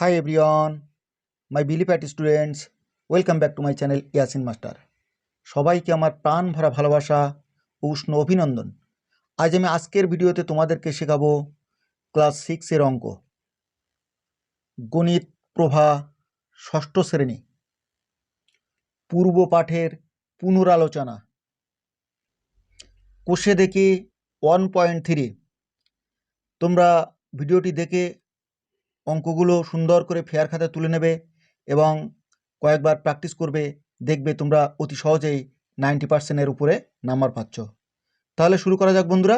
Hi everyone, my Billy Pat students, welcome back to my channel Yasin master. সবাইকে আমার প্রাণ ভরা ভালোবাসা ও উষ্ণ অভিনন্দন। আজ আমি আজকের ভিডিওতে তোমাদেরকে শেখাবো ক্লাস 6 এর অঙ্ক, গণিত প্রভা ষষ্ঠ শ্রেণী, পূর্ব পাঠের পুনরালোচনা। কোষে দেখে 1.3। তোমরা ভিডিওটি দেখে অঙ্কগুলো সুন্দর করে ফেয়ার খাতায় তুলে নেবে এবং কয়েকবার প্র্যাকটিস করবে, দেখবে তোমরা অতি সহজেই 90%-এর উপরে নাম্বার পাচ্ছ। তাহলে শুরু করা যাক বন্ধুরা।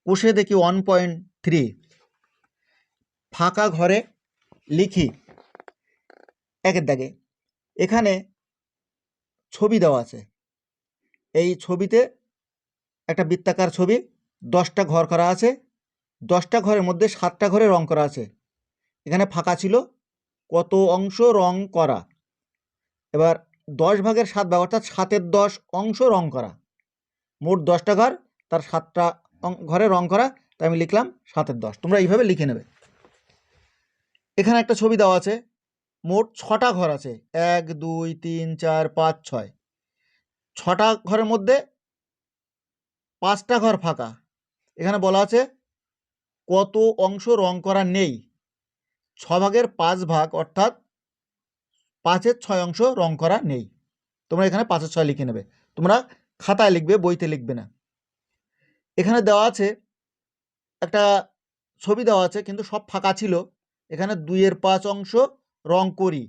কোষে দেখি 1.3, ফাঁকা ঘরে লিখি। একের দাগে এখানে ছবি দেওয়া আছে। এই ছবিতে একটা বৃত্তাকার ছবি, 10টা ঘর করা আছে। 10টা ঘরের মধ্যে 7টা ঘরে রং করা আছে। এখানে ফাঁকা ছিল, কত অংশ রং করা। এবার 10 ভাগের 7 ভাগ অর্থাৎ 7-এর 10 অংশ রং করা। মোট 10টা ঘর, তার 7টা ঘরে রং করা, তাই আমি লিখলাম 7-এর 10। তোমরা এইভাবে লিখে নেবে। এখানে একটা ছবি দেওয়া আছে, মোট 6টা ঘর আছে। 1 2 3 4 5 6। 6টা ঘরের মধ্যে 5টা ঘর ফাঁকা। এখানে বলা আছে কত অংশ রং করা নেই। 6 ভাগের 5 ভাগ অর্থাৎ 5-এর 6 অংশ রং করা নেই। তোমরা এখানে 5-এর 6 লিখে নেবে। তোমরা খাতায় লিখবে, বইতে লিখবে না। এখানে দেওয়া আছে একটা ছবি দেওয়া আছে, কিন্তু সব ফাঁকা ছিল। এখানে 2-এর 5 অংশ রং করি,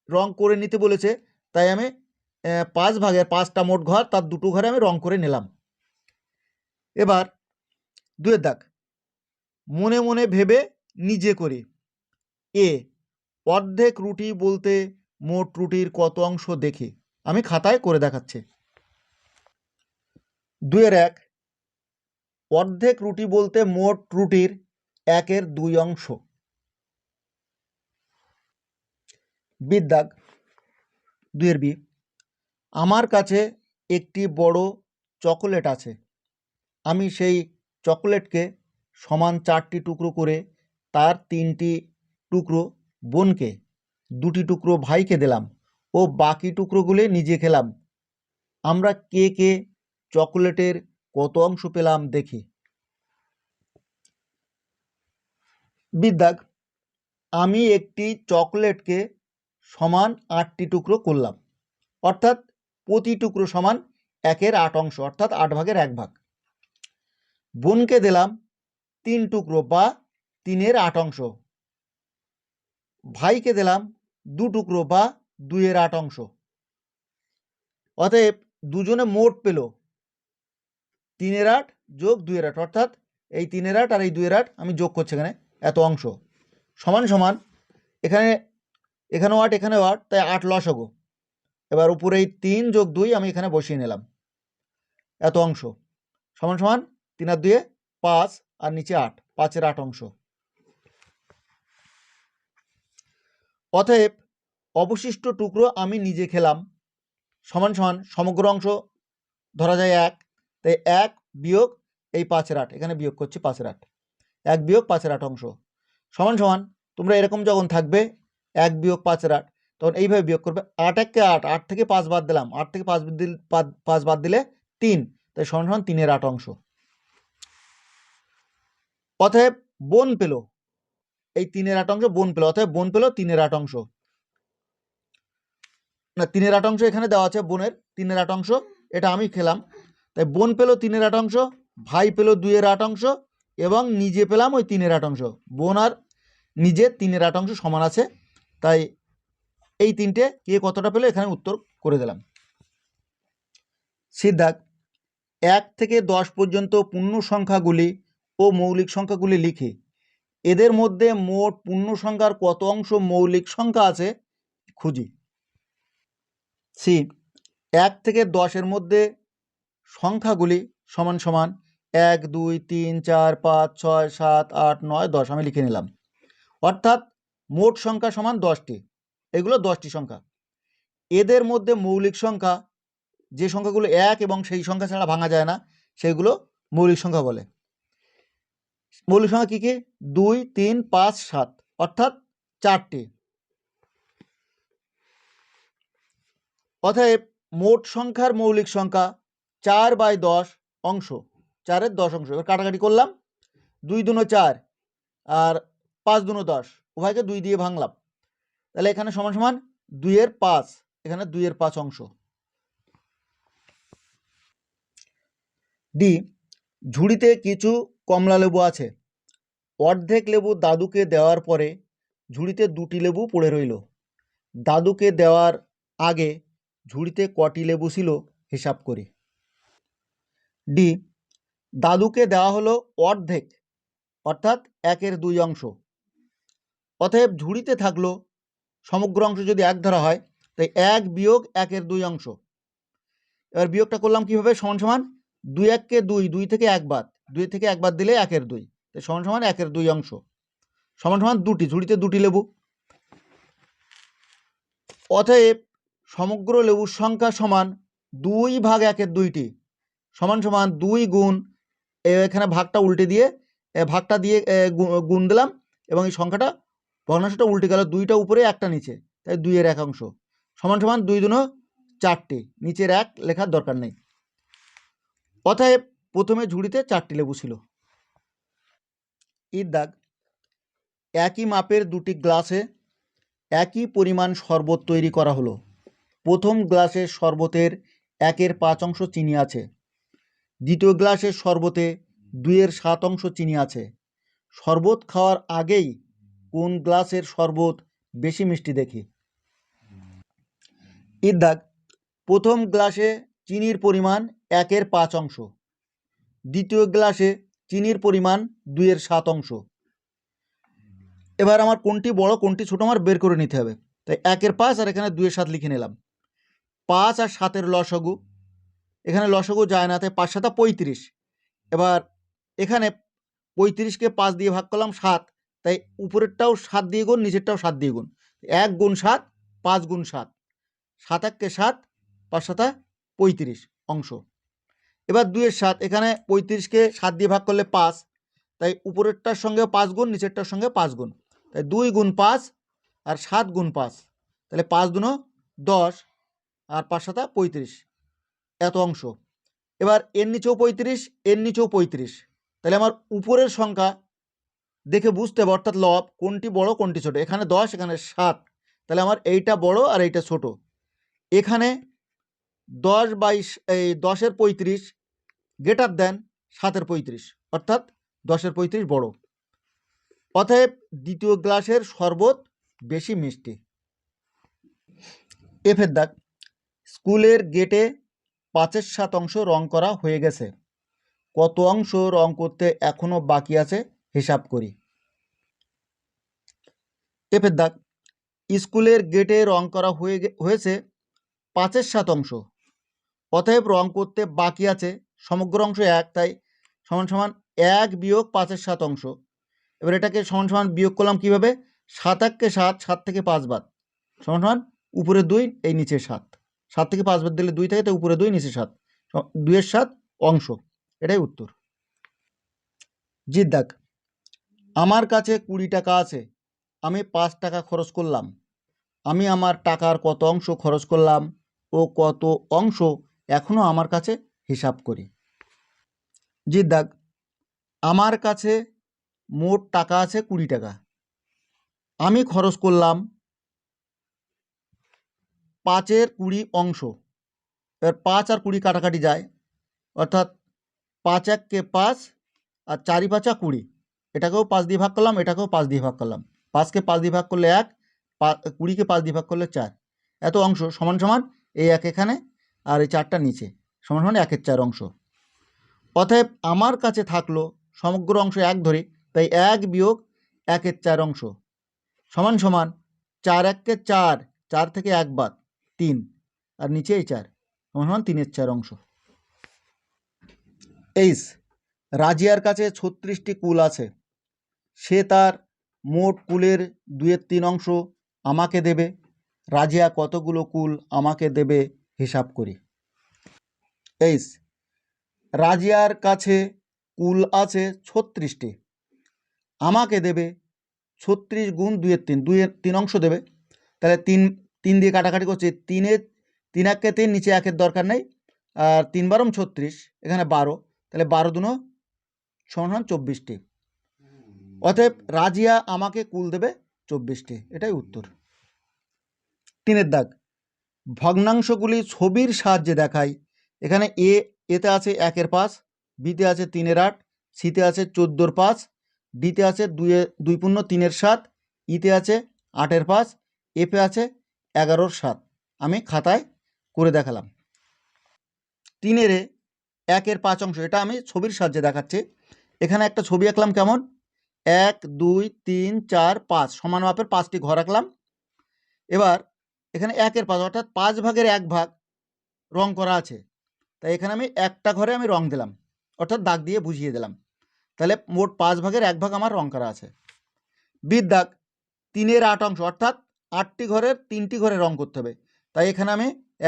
রং করে নিতে বলেছে, তাই আমি 5 ভাগের 5টা মোট ঘর, তার 2টো ঘরে আমি রং করে নিলাম। এবার 2-এর দাগ, মনে মনে ভেবে নিজে করি। এ, অর্ধেক রুটি বলতে মোট রুটির কত অংশ দেখি। আমি খাতায় করে দেখাচ্ছি। 2-এর 1, অর্ধেক রুটি বলতে মোট রুটির 1-এর 2 অংশ। বির দাগ, 2-এর বি, আমার কাছে একটি বড় চকোলেট আছে। আমি সেই চকোলেটকে সমান 4টি টুকরো করে তার 3টি টুকরো বোনকে, 2টি টুকরো ভাইকে দিলাম ও বাকি টুকরোগুলো নিজে খেলাম। আমরা কে কে চকোলেটের কত অংশ পেলাম দেখি। বির দাগ, আমি একটি চকোলেটকে সমান 8টি টুকরো করলাম, অর্থাৎ প্রতি টুকরো সমান 1-এর 8 অংশ, অর্থাৎ 8 ভাগের 1 ভাগ। বোনকে দিলাম 3 টুকরো বা 3-এর 8 অংশ। ভাইকে দিলাম 2 টুকরো বা 2-এর 8 অংশ। অতএব দুজনে মোট পেল 3-এর 8 যোগ 2-এর 8, অর্থাৎ এই 3-এর 8 আর এই 2-এর 8 আমি যোগ করছি এখানে, এত অংশ সমান সমান। এখানেও 8 এখানেও 8, তাই 8 লসাগু। এবার উপরে এই 3 যোগ 2 আমি এখানে বসিয়ে নিলাম। এত অংশ সমান সমান 3 আর 2 5 আর নিচে 8, 5-এর 8 অংশ। অতএব অবশিষ্ট টুকরো আমি নিজে খেলাম সমান সমান সমগ্র অংশ ধরা যায় 1, তাই 1 বিয়োগ এই 5-এর 8, এখানে বিয়োগ করছি 5-এর 8, 1 বিয়োগ 5-এর 8 অংশ সমান সমান। তোমরা এরকম যখন থাকবে 1 বিয়োগ 5-এর 8, তখন এইভাবে বিয়োগ করবে। 8 1-কে 8, 8 থেকে 5 বাদ দিলাম, 8 থেকে 5 বাদ দিলে 3, তাই সমান সমান 3-এর 8 অংশ। অতএব বোন পেল এই 3-এর 8 অংশ, বোন পেল, অতএব বোন পেল 3-এর 8 অংশ। না, 3-এর 8 অংশ এখানে দেওয়া আছে, বোনের 3-এর 8 অংশ, এটা আমি খেলাম, তাই বোন পেল 3-এর 8 অংশ, ভাই পেল 2-এর 8 অংশ এবং নিজে পেলাম ওই 3-এর 8 অংশ। বোন আর নিজে 3-এর 8 অংশ সমান আছে, তাই এই 3টে কে কতটা পেল এখানে উত্তর করে দিলাম। সিদ্ধাক, 1 থেকে 10 পর্যন্ত পূর্ণ সংখ্যাগুলি ও মৌলিক সংখ্যাগুলি লিখি। এদের মধ্যে মোট পূর্ণ সংখ্যার কত অংশ মৌলিক সংখ্যা আছে খুঁজি। সি, 1 থেকে 10-এর মধ্যে সংখ্যাগুলি সমান সমান 1 2 3 4 5 6 7 8 9 10 আমি লিখে নিলাম, অর্থাৎ মোট সংখ্যা সমান 10টি। এগুলো 10টি সংখ্যা। এদের মধ্যে মৌলিক সংখ্যা, যে সংখ্যাগুলো 1 এবং সেই সংখ্যা ছাড়া ভাঙা যায় না, সেগুলো মৌলিক সংখ্যা বলে। মৌলিক সংখ্যা কী কী? 2 3 5 7, অর্থাৎ 4টি। অতএব মোট সংখ্যার মৌলিক সংখ্যা 4/10 অংশ, 4-এর 10 অংশ। এবার কাটাকাটি করলাম, 2 দুনো 4 আর 5 দুনো 10, উভয়কে 2 দিয়ে ভাঙলাম, তাহলে এখানে সমান সমান 2-এর 5, এখানে 2-এর 5 অংশ। ডি, ঝুড়িতে কিছু কমলা লেবু আছে। অর্ধেক লেবু দাদুকে দেওয়ার পরে ঝুড়িতে 2টি লেবু পড়ে রইল। দাদুকে দেওয়ার আগে ঝুড়িতে কটি লেবু ছিল হিসাব করি। ডি, দাদুকে দেওয়া হলো অর্ধেক, অর্থাৎ 1/2 অংশ। অতএব ঝুড়িতে থাকলো সমগ্র অংশ যদি 1 ধরা হয়, তাই 1 বিয়োগ 1/2 অংশ। এবার বিয়োগটা করলাম কিভাবে? সমান সমান 2 1-কে 2, 2 থেকে 1 বাদ, 2 থেকে 1 বাদ দিলে 1/2, তাই সমান সমান 1/2 অংশ, সমান সমান 2টি, ঝুড়িতে 2টি লেবু। অতএব সমগ্র লেবুর সংখ্যা সমান 2/1/2টি, সমান সমান 2 গুণ, এখানে ভাগটা উল্টে দিয়ে ভাগটা দিয়ে গুণ দিলাম, এবং এই সংখ্যাটা ভগ্নাংশটা উল্টে গেল, 2টা উপরে 1টা নিচে, তাই 2-এর 1 অংশ, সমান সমান 2 দুনো 4টি, নিচের 1 লেখার দরকার নেই। অতএব প্রথমে ঝুড়িতে 4টি লেবু ছিল। ঈদ দাগ, একই মাপের 2টি গ্লাসে একই পরিমাণ শরবত তৈরি করা হলো। প্রথম গ্লাসের শরবতের 1/5 অংশ চিনি আছে, দ্বিতীয় গ্লাসের শরবতে 2/7 অংশ চিনি আছে। শরবত খাওয়ার আগেই কোন গ্লাসের শরবত বেশি মিষ্টি দেখি? ঈদ দাগ, প্রথম গ্লাসে চিনির পরিমাণ 1/5 অংশ, দ্বিতীয় গ্লাসে চিনির পরিমাণ 2/7 অংশ। এবার আমার কোনটি বড় কোনটি ছোট আমার বের করে নিতে হবে, তাই 1/5 আর এখানে 2/7 লিখে নিলাম। 5 আর 7-এর লসাগু, এখানে লসাগু যায় না, তাই 5 7 35। এবার এখানে 35-কে 5 দিয়ে ভাগ করলাম 7, তাই উপরেরটাও 7 দিয়ে গুণ, নিচেরটাও 7 দিয়ে গুণ, 1 গুণ 7, 5 গুণ 7, 7 1-কে 7, 5 7 35 অংশ। এবার 2/7, এখানে 35-কে 7 দিয়ে ভাগ করলে 5, তাই উপরেরটার সঙ্গে 5 গুণ, নিচেরটার সঙ্গে 5 গুণ, তাই 2 গুণ 5 আর 7 গুণ 5, তাহলে 5 দুনো 10 আর 5 7 35, এত অংশ। এবার এর নিচেও 35, এর নিচেও 35, তাহলে আমার উপরের সংখ্যা দেখে বুঝতে হবে, অর্থাৎ লব, কোনটি বড় কোনটি ছোট। এখানে 10, এখানে 7, তাহলে আমার এইটা বড় আর এইটা ছোট। এখানে 10/10-এর 35 গ্রেটার দেন 7-এর 35, অর্থাৎ 10-এর 35 বড়। অতএব দ্বিতীয় গ্লাসের শরবত বেশি মিষ্টি। এফের দাগ, স্কুলের গেটে 5/7 অংশ রং করা হয়ে গেছে। কত অংশ রং করতে এখনো বাকি আছে হিসাব করি? এফের দাগ, স্কুলের গেটে রং করা হয়েছে 5/7 অংশ, অতএব রং করতে বাকি আছে সমগ্র অংশ 1, তাই সমান সমান 1 বিয়োগ 5/7 অংশ। এবার এটাকে সমান সমান বিয়োগ করলাম কিভাবে? 7 1-কে 7, 7 থেকে 5 বাদ, সমান সমান উপরে 2, এই নিচে 7, 7 থেকে 5 বাদ দিলে 2 থাকে, তাই উপরে 2 নিচে 7, 2/7 অংশ, এটাই উত্তর। জিদ দাগ, আমার কাছে 20 টাকা আছে, আমি 5 টাকা খরচ করলাম। আমি আমার টাকার কত অংশ খরচ করলাম ও কত অংশ এখনো আমার কাছে হিসাব করি? জিদ দাগ, আমার কাছে মোট টাকা আছে 20 টাকা, আমি খরচ করলাম 5/20 অংশ। এবার 5 আর 20 কাটাকাটি যায়, অর্থাৎ 5 1-কে 5 আর 4 5 20, এটাকেও 5 দিয়ে ভাগ করলাম, এটাকেও 5 দিয়ে ভাগ করলাম, 5-কে 5 দিয়ে ভাগ করলে 1, 20-কে 5 দিয়ে ভাগ করলে 4, এত অংশ, সমান সমান এই 1 এখানে আর এই 4টা নিচে, সমান সমান 1/4 অংশ। অতএব আমার কাছে থাকলো সমগ্র অংশ 1 ধরে, তাই 1 বিয়োগ 1/4 অংশ, সমান সমান 4 1-কে 4, 4 থেকে 1 বাদ 3, আর নিচে এই 4, সমান সমান 3/4 অংশ। এইস, রাজিয়ার কাছে 36টি কুল আছে, সে তার মোট কুলের 2/3 অংশ আমাকে দেবে। রাজিয়া কতগুলো কুল আমাকে দেবে হিসাব করি? এইস, রাজিয়ার কাছে কুল আছে 36টি, আমাকে দেবে 36 গুণ 2-এর 3, 2-এর 3 অংশ দেবে, তাহলে 3 দিয়ে কাটাকাটি করছে, 3 একে 3, নিচে 1-এর দরকার নেই, আর 3 বারম 36, এখানে 12, তাহলে 12 দুনো সমান 24টি। অতএব রাজিয়া আমাকে কুল দেবে 24টি, এটাই উত্তর। 3-এর দাগ, ভগ্নাংশগুলি ছবির সাহায্যে দেখাই। এখানে এতে আছে 1-এর 5, বিতে আছে 3-এর 8, সিতে আছে 14-এর 5, ডিতে আছে 2-3-এর 7, ইতে আছে 8-এর 5, এফে আছে 11-এর 7। আমি খাতায় করে দেখালাম। 3-এর 1-এর 5 অংশ, এটা আমি ছবির সাহায্যে দেখাচ্ছি। এখানে একটা ছবি আঁকলাম, কেমন 1 2 3 4 5 সমান মাপের 5টি ঘর আঁকলাম। এবার এখানে 1-এর 5 অর্থাৎ 5 ভাগের 1 ভাগ রং করা আছে, তাই এখানে আমি একটা ঘরে আমি রং দিলাম, অর্থাৎ দাগ দিয়ে বুঝিয়ে দিলাম, তাহলে মোট 5 ভাগের 1 ভাগ আমার রং করা আছে। বির দাগ, 3-এর 8 অংশ, অর্থাৎ 8টি ঘরের 3টি ঘরে রং করতে হবে, তাই এখানে আমি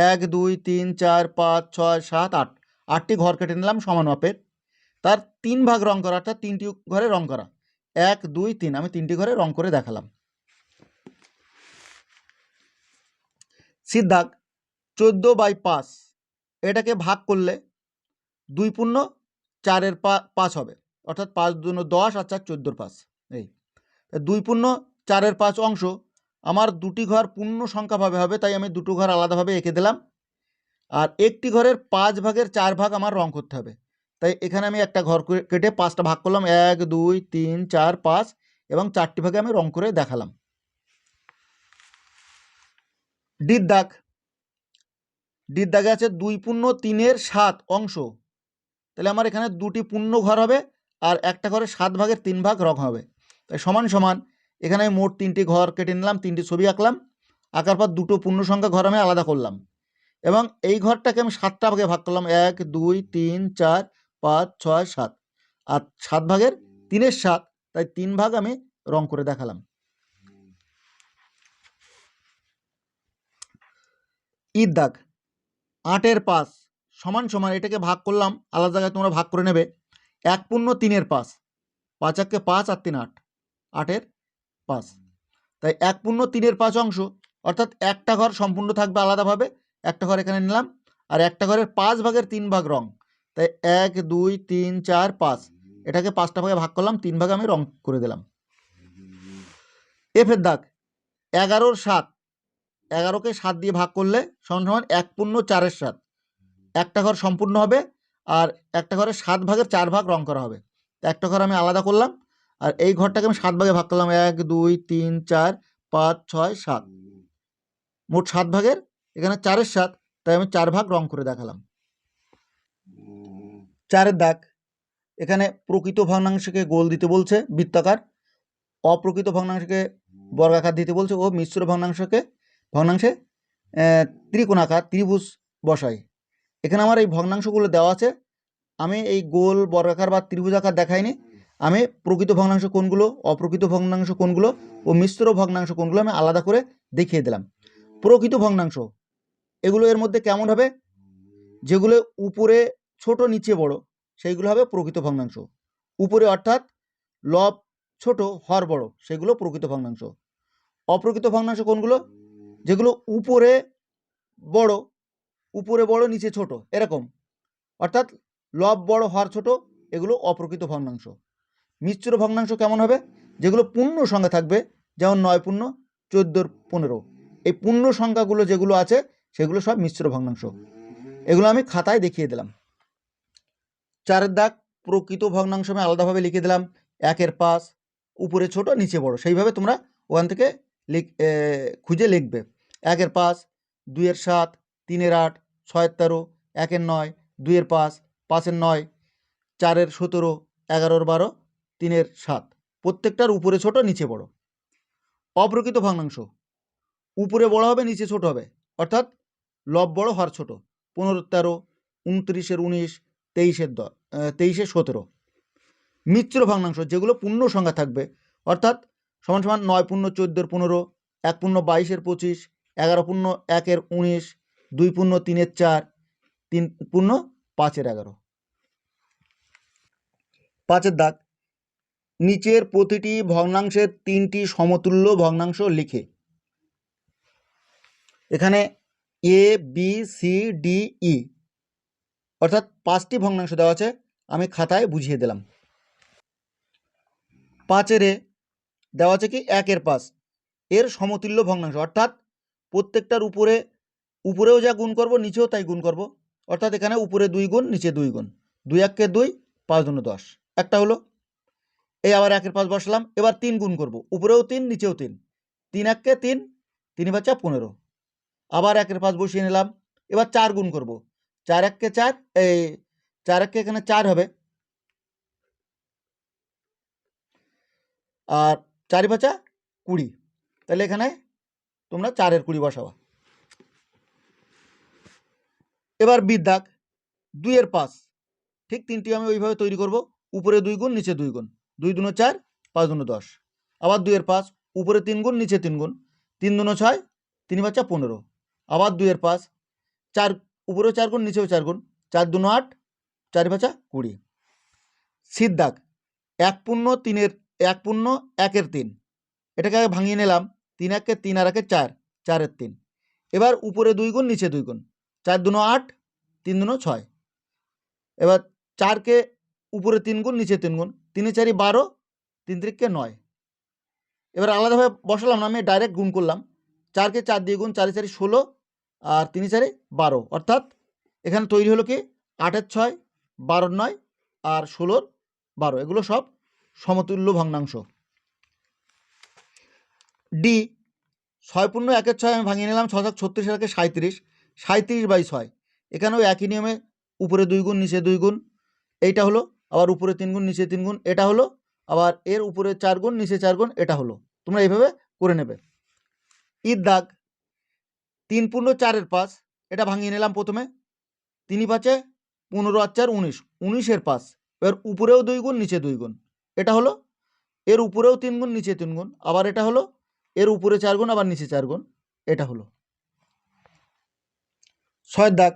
1 2 3 4 5 6 7 8 8টি ঘর কেটে নিলাম সমান মাপের, তার 3 ভাগ রং করা, অর্থাৎ 3টি ঘরে রং করা, 1 2 3, আমি 3টি ঘরে রং করে দেখালাম। সির দাগ, 14/5, এটাকে ভাগ করলে 2 পূর্ণ 4-এর 5 হবে, অর্থাৎ 5 দুগুণ 10 আর 4 14-এর 5। এই 2 পূর্ণ 4-এর 5 অংশ আমার দুটি ঘর পূর্ণ সংখ্যাভাবে হবে, তাই আমি দুটো ঘর আলাদাভাবে এঁকে দিলাম, আর একটি ঘরের 5 ভাগের 4 ভাগ আমার রং করতে হবে, তাই এখানে আমি একটা ঘর কেটে 5টা ভাগ করলাম, 1 2 3 4 5, এবং 4টি ভাগে আমি রং করে দেখালাম। ডির দাগ, ডির দাগে আছে 2 পূর্ণ 3-এর 7 অংশ, তাহলে আমার এখানে দুটি পূর্ণ ঘর হবে আর একটা ঘরে 7 ভাগের 3 ভাগ রং হবে, তাই সমান সমান এখানে আমি মোট 3টি ঘর কেটে নিলাম, 3টি ছবি আঁকলাম, আঁকার পর দুটো পূর্ণ সংখ্যা ঘর আমি আলাদা করলাম, এবং এই ঘরটাকে আমি 7টা ভাগে ভাগ করলাম, 1 2 3 4 5 6 7, আর 7 ভাগের 3-এর 7, তাই 3 ভাগ আমি রং করে দেখালাম। ইর দাগ, 8-এর 5 সমান সমান, এটাকে ভাগ করলাম, আলাদা জায়গায় তোমরা ভাগ করে নেবে, 1 পূর্ণ 3-এর 5, 5 একে 5 আর 3 8, 8-এর 5, তাই 1 পূর্ণ 3-এর 5 অংশ, অর্থাৎ একটা ঘর সম্পূর্ণ থাকবে আলাদাভাবে, একটা ঘর এখানে নিলাম, আর একটা ঘরের 5 ভাগের 3 ভাগ রং, তাই 1 2 3 4 5, এটাকে 5টা ভাগে ভাগ করলাম, 3 ভাগে আমি রং করে দিলাম। এফের দাগ, 11-এর 7, 11কে 7 দিয়ে ভাগ করলে সমান সমান 1 পূর্ণ 4-এর 7, একটা ঘর সম্পূর্ণ হবে আর একটা ঘরে 7 ভাগের 4 ভাগ রং করা হবে, একটা ঘর আমি আলাদা করলাম, আর এই ঘরটাকে আমি 7 ভাগে ভাগ করলাম, 1 2 3 4 5 6 7, মোট 7 ভাগের এখানে 4-এর 7, তাই আমি 4 ভাগ রং করে দেখালাম। 4-এর দাগ, এখানে প্রকৃত ভগ্নাংশকে গোল দিতে বলছে বৃত্তাকার, অপ্রকৃত ভগ্নাংশকে বর্গাকার দিতে বলছে, ও মিশ্র ভগ্নাংশে ত্রিকোণাকার ত্রিভুজ বসাই। এখানে আমার এই ভগ্নাংশগুলো দেওয়া আছে, আমি এই গোল বর্গাকার বা ত্রিভুজাকার দেখাইনি, আমি প্রকৃত ভগ্নাংশ কোনগুলো, অপ্রকৃত ভগ্নাংশ কোনগুলো ও মিশ্র ভগ্নাংশ কোনগুলো আমি আলাদা করে দেখিয়ে দিলাম। প্রকৃত ভগ্নাংশ এগুলো এর মধ্যে কেমন হবে, যেগুলো উপরে ছোট নিচে বড় সেইগুলো হবে প্রকৃত ভগ্নাংশ, উপরে অর্থাৎ লব ছোট হর বড় সেগুলো প্রকৃত ভগ্নাংশ। অপ্রকৃত ভগ্নাংশ কোনগুলো, যেগুলো উপরে বড় নিচে ছোট এরকম, অর্থাৎ লব বড় হর ছোট, এগুলো অপ্রকৃত ভগ্নাংশ। মিশ্র ভগ্নাংশ কেমন হবে, যেগুলো পূর্ণ সংখ্যা থাকবে, যেমন 9 পূর্ণ 14 15, এই পূর্ণ সংখ্যাগুলো যেগুলো আছে সেগুলো সব মিশ্র ভগ্নাংশ, এগুলো আমি খাতায় দেখিয়ে দিলাম। 4-এর দাগ, প্রকৃত ভগ্নাংশ আমি আলাদাভাবে লিখে দিলাম, 1-এর 5 উপরে ছোট নিচে বড়, সেইভাবে তোমরা ওখান থেকে খুঁজে লিখবে। 1-এর 5 2-এর 7 3-এর 8 6-এর 13 1-এর 9 2-এর 5 5-এর 9 4-এর 17 11-এর 12 3-এর 7, প্রত্যেকটার উপরে ছোট নিচে বড়। অপ্রকৃত ভগ্নাংশ উপরে বড় হবে নিচে ছোট হবে, অর্থাৎ লব বড় হর ছোট, 15-এর 13 29-এর 19 23-এর 17। মিশ্র ভগ্নাংশ যেগুলো পূর্ণ সংখ্যা থাকবে, অর্থাৎ সমান সমান 9 পূর্ণ 14-এর 15 1 পূর্ণ 22-এর 25 11 পূর্ণ 1-এর 19 2 পূর্ণ 3-এর 4 3 পূর্ণ 5-এর 11। 5-এর দাগ, নিচের প্রতিটি ভগ্নাংশের 3টি সমতুল্য ভগ্নাংশ লিখে। এখানে A B C D E অর্থাৎ 5টি ভগ্নাংশ দেওয়া আছে, আমি খাতায় বুঝিয়ে দিলাম। 5 দেওয়া আছে কি 1 5 এর সমতুল্য ভগ্নাংশ, অর্থাৎ প্রত্যেকটার উপরেও যা গুণ করব নিচেও তাই গুণ করব, অর্থাৎ এখানে উপরে 2 গুণ নিচে 2 গুণ, 2 1 2 5 2 10 একটা হলো। এই আবার 1 5 বসালাম, এবার 3 গুণ করব, উপরেও 3 নিচেও 3, 3 1 3 3 5 15, আবার 1 5 বসিয়ে নিলাম। এবার 4 গুণ করব, 4 1 4, এই 4 1 এখানে 4 হবে, আর 4 5 20, তাহলে এখানে তোমরা 4 20 বসাবা। এবার বিদ্যাক 2 5, ঠিক 3টি আমি ওইভাবে তৈরি করব, উপরে 2 গুণ নিচে 2 গুণ, 2 2 4 5 2 10, আবার 2 5, উপরে 3 গুণ নিচে 3 গুণ, 3 2 6 3 5 15, আবার 2 5, 4 উপরেও 4 গুণ নিচেও 4 গুণ, 4 2 8 4 5 20। সিদ্ধাক 1 পূর্ণ 3 1 পূর্ণ 1 3, এটাকে আগে ভাঙিয়ে নিলাম, 3 1 3 আর 1 4, 4 3, এবার উপরে 2 গুণ নিচে 2 গুণ, 4 2 8 3 2 6, এবার 4কে উপরে 3 গুণ নিচে 3 গুণ, 3 4 12 3 3 9, এবার আলাদাভাবে বসালাম না, আমি ডাইরেক্ট গুণ করলাম, 4কে 4 দিয়ে গুণ, 4 4 16 আর 3 4 12, অর্থাৎ এখানে তৈরি হলো কি 8 6 12 9 আর 16 12, এগুলো সব সমতুল্য ভগ্নাংশ। ডি 6 পূর্ণ 1 6 আমি ভাঙিয়ে নিলাম, 6 36 আর 37, 37/6, এখানেও একই নিয়মে উপরে 2 গুণ নিচে 2 গুণ, এইটা হলো, আবার উপরে 3 গুণ নিচে 3 গুণ, এটা হলো, আবার এর উপরে 4 গুণ নিচে 4 গুণ, এটা হলো। তোমরা এইভাবে করে নেবে। ঈদ দাগ 3 পূর্ণ 4 5, এটা ভাঙিয়ে নিলাম প্রথমে, 3 5 15 আর 4 19, 19 5, এর উপরেও 2 গুণ নিচে 2 গুণ, এটা হলো, এর উপরেও 3 গুণ নিচে 3 গুণ, আবার এটা হলো, এর উপরে 4 গুণ আবার নিচে 4 গুণ, এটা হলো। 6 দাগ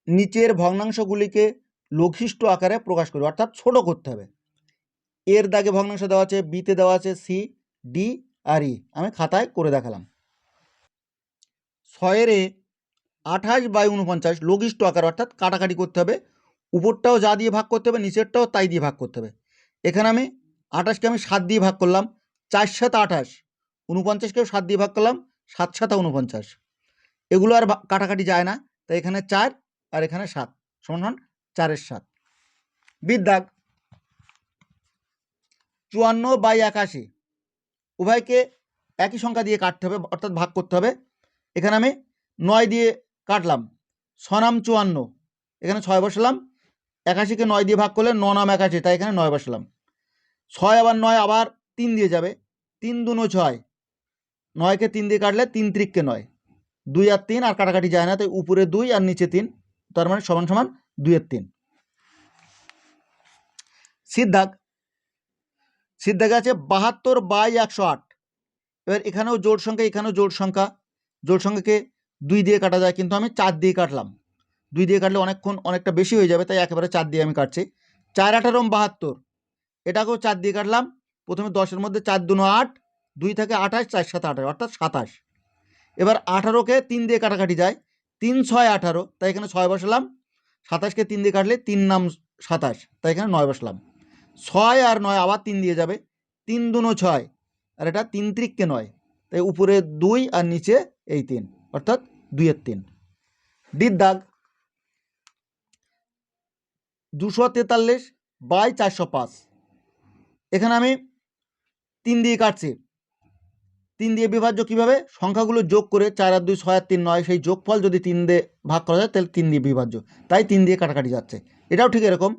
নিচের ভগ্নাংশগুলিকে লঘিষ্ঠ আকারে প্রকাশ করবে, অর্থাৎ ছোট করতে হবে। এর দাগে ভগ্নাংশ দেওয়া আছে, বিতে দেওয়া আছে সি ডি আর ই, আমি খাতায় করে দেখালাম। 6 28/49 লঘিষ্ঠ আকার, অর্থাৎ কাটাকাটি করতে হবে, উপরটাও যা দিয়ে ভাগ করতে হবে নিচেরটাও তাই দিয়ে ভাগ করতে হবে। এখানে আমি 28কে আমি 7 দিয়ে ভাগ করলাম, 4 7 28, 49কেও 7 দিয়ে ভাগ করলাম, 7 7 49, এগুলো আর কাটাকাটি যায় না, তাই এখানে 4 আর এখানে 7 সমান 4 7। বিদ্যাগ 54/81, উভয়কে একই সংখ্যা দিয়ে কাটতে হবে, অর্থাৎ ভাগ করতে হবে। এখানে আমি 9 দিয়ে কাটলাম, 6 নাম 54, এখানে 6 বসালাম, 81কে 9 দিয়ে ভাগ করলে 9 নাম 81, তাই এখানে 9 বসালাম। 6 আবার 9 আবার 3 দিয়ে যাবে, 3 2 6, 9কে 3 দিয়ে কাটলে 3 3 9, 2 আর 3 আর কাটাকাটি যায় না, তাই উপরে 2 আর নিচে 3, তার মানে সমান সমান 2 এর 3। সিদ্ধাগ আছে 72/108, এবার এখানেও জোড় সংখ্যা, এখানেও জোড় সংখ্যা, জোড় সংখ্যাকে 2 দিয়ে কাটা যায়, কিন্তু আমি 4 দিয়ে কাটলাম, 2 দিয়ে কাটলে অনেকটা বেশি হয়ে যাবে, তাই একেবারে 4 দিয়ে আমি কাটছি। 4 18 72, এটাকেও 4 দিয়ে কাটলাম, প্রথমে 10-এর মধ্যে 4 2 8, 2 থেকে 28, 4 7 28, অর্থাৎ 27। এবার 18কে 3 দিয়ে কাটাকাটি যায়, 3 6 18, তাই এখানে 6 বসালাম, 27কে 3 দিয়ে কাটলে 3 নাম 27, তাই এখানে 9 বসালাম। 6 আর 9 আবার 3 দিয়ে যাবে, 3 2 6, আর এটা 3 3 9, তাই উপরে 2 আর নিচে এই 3, অর্থাৎ 2 এর 3। ডির দাগ 243/405, এখানে আমি 3 দিয়ে কাটছি, 3 দিয়ে বিভাজ্য কিভাবে, সংখ্যাগুলো যোগ করে 4 আর 2 6 আর 3 9, সেই যোগফল যদি 3 দিয়ে ভাগ করা যায় তাহলে 3 দিয়ে বিভাজ্য, তাই 3 দিয়ে কাটাকাটি যাচ্ছে। এটাও ঠিক এরকম,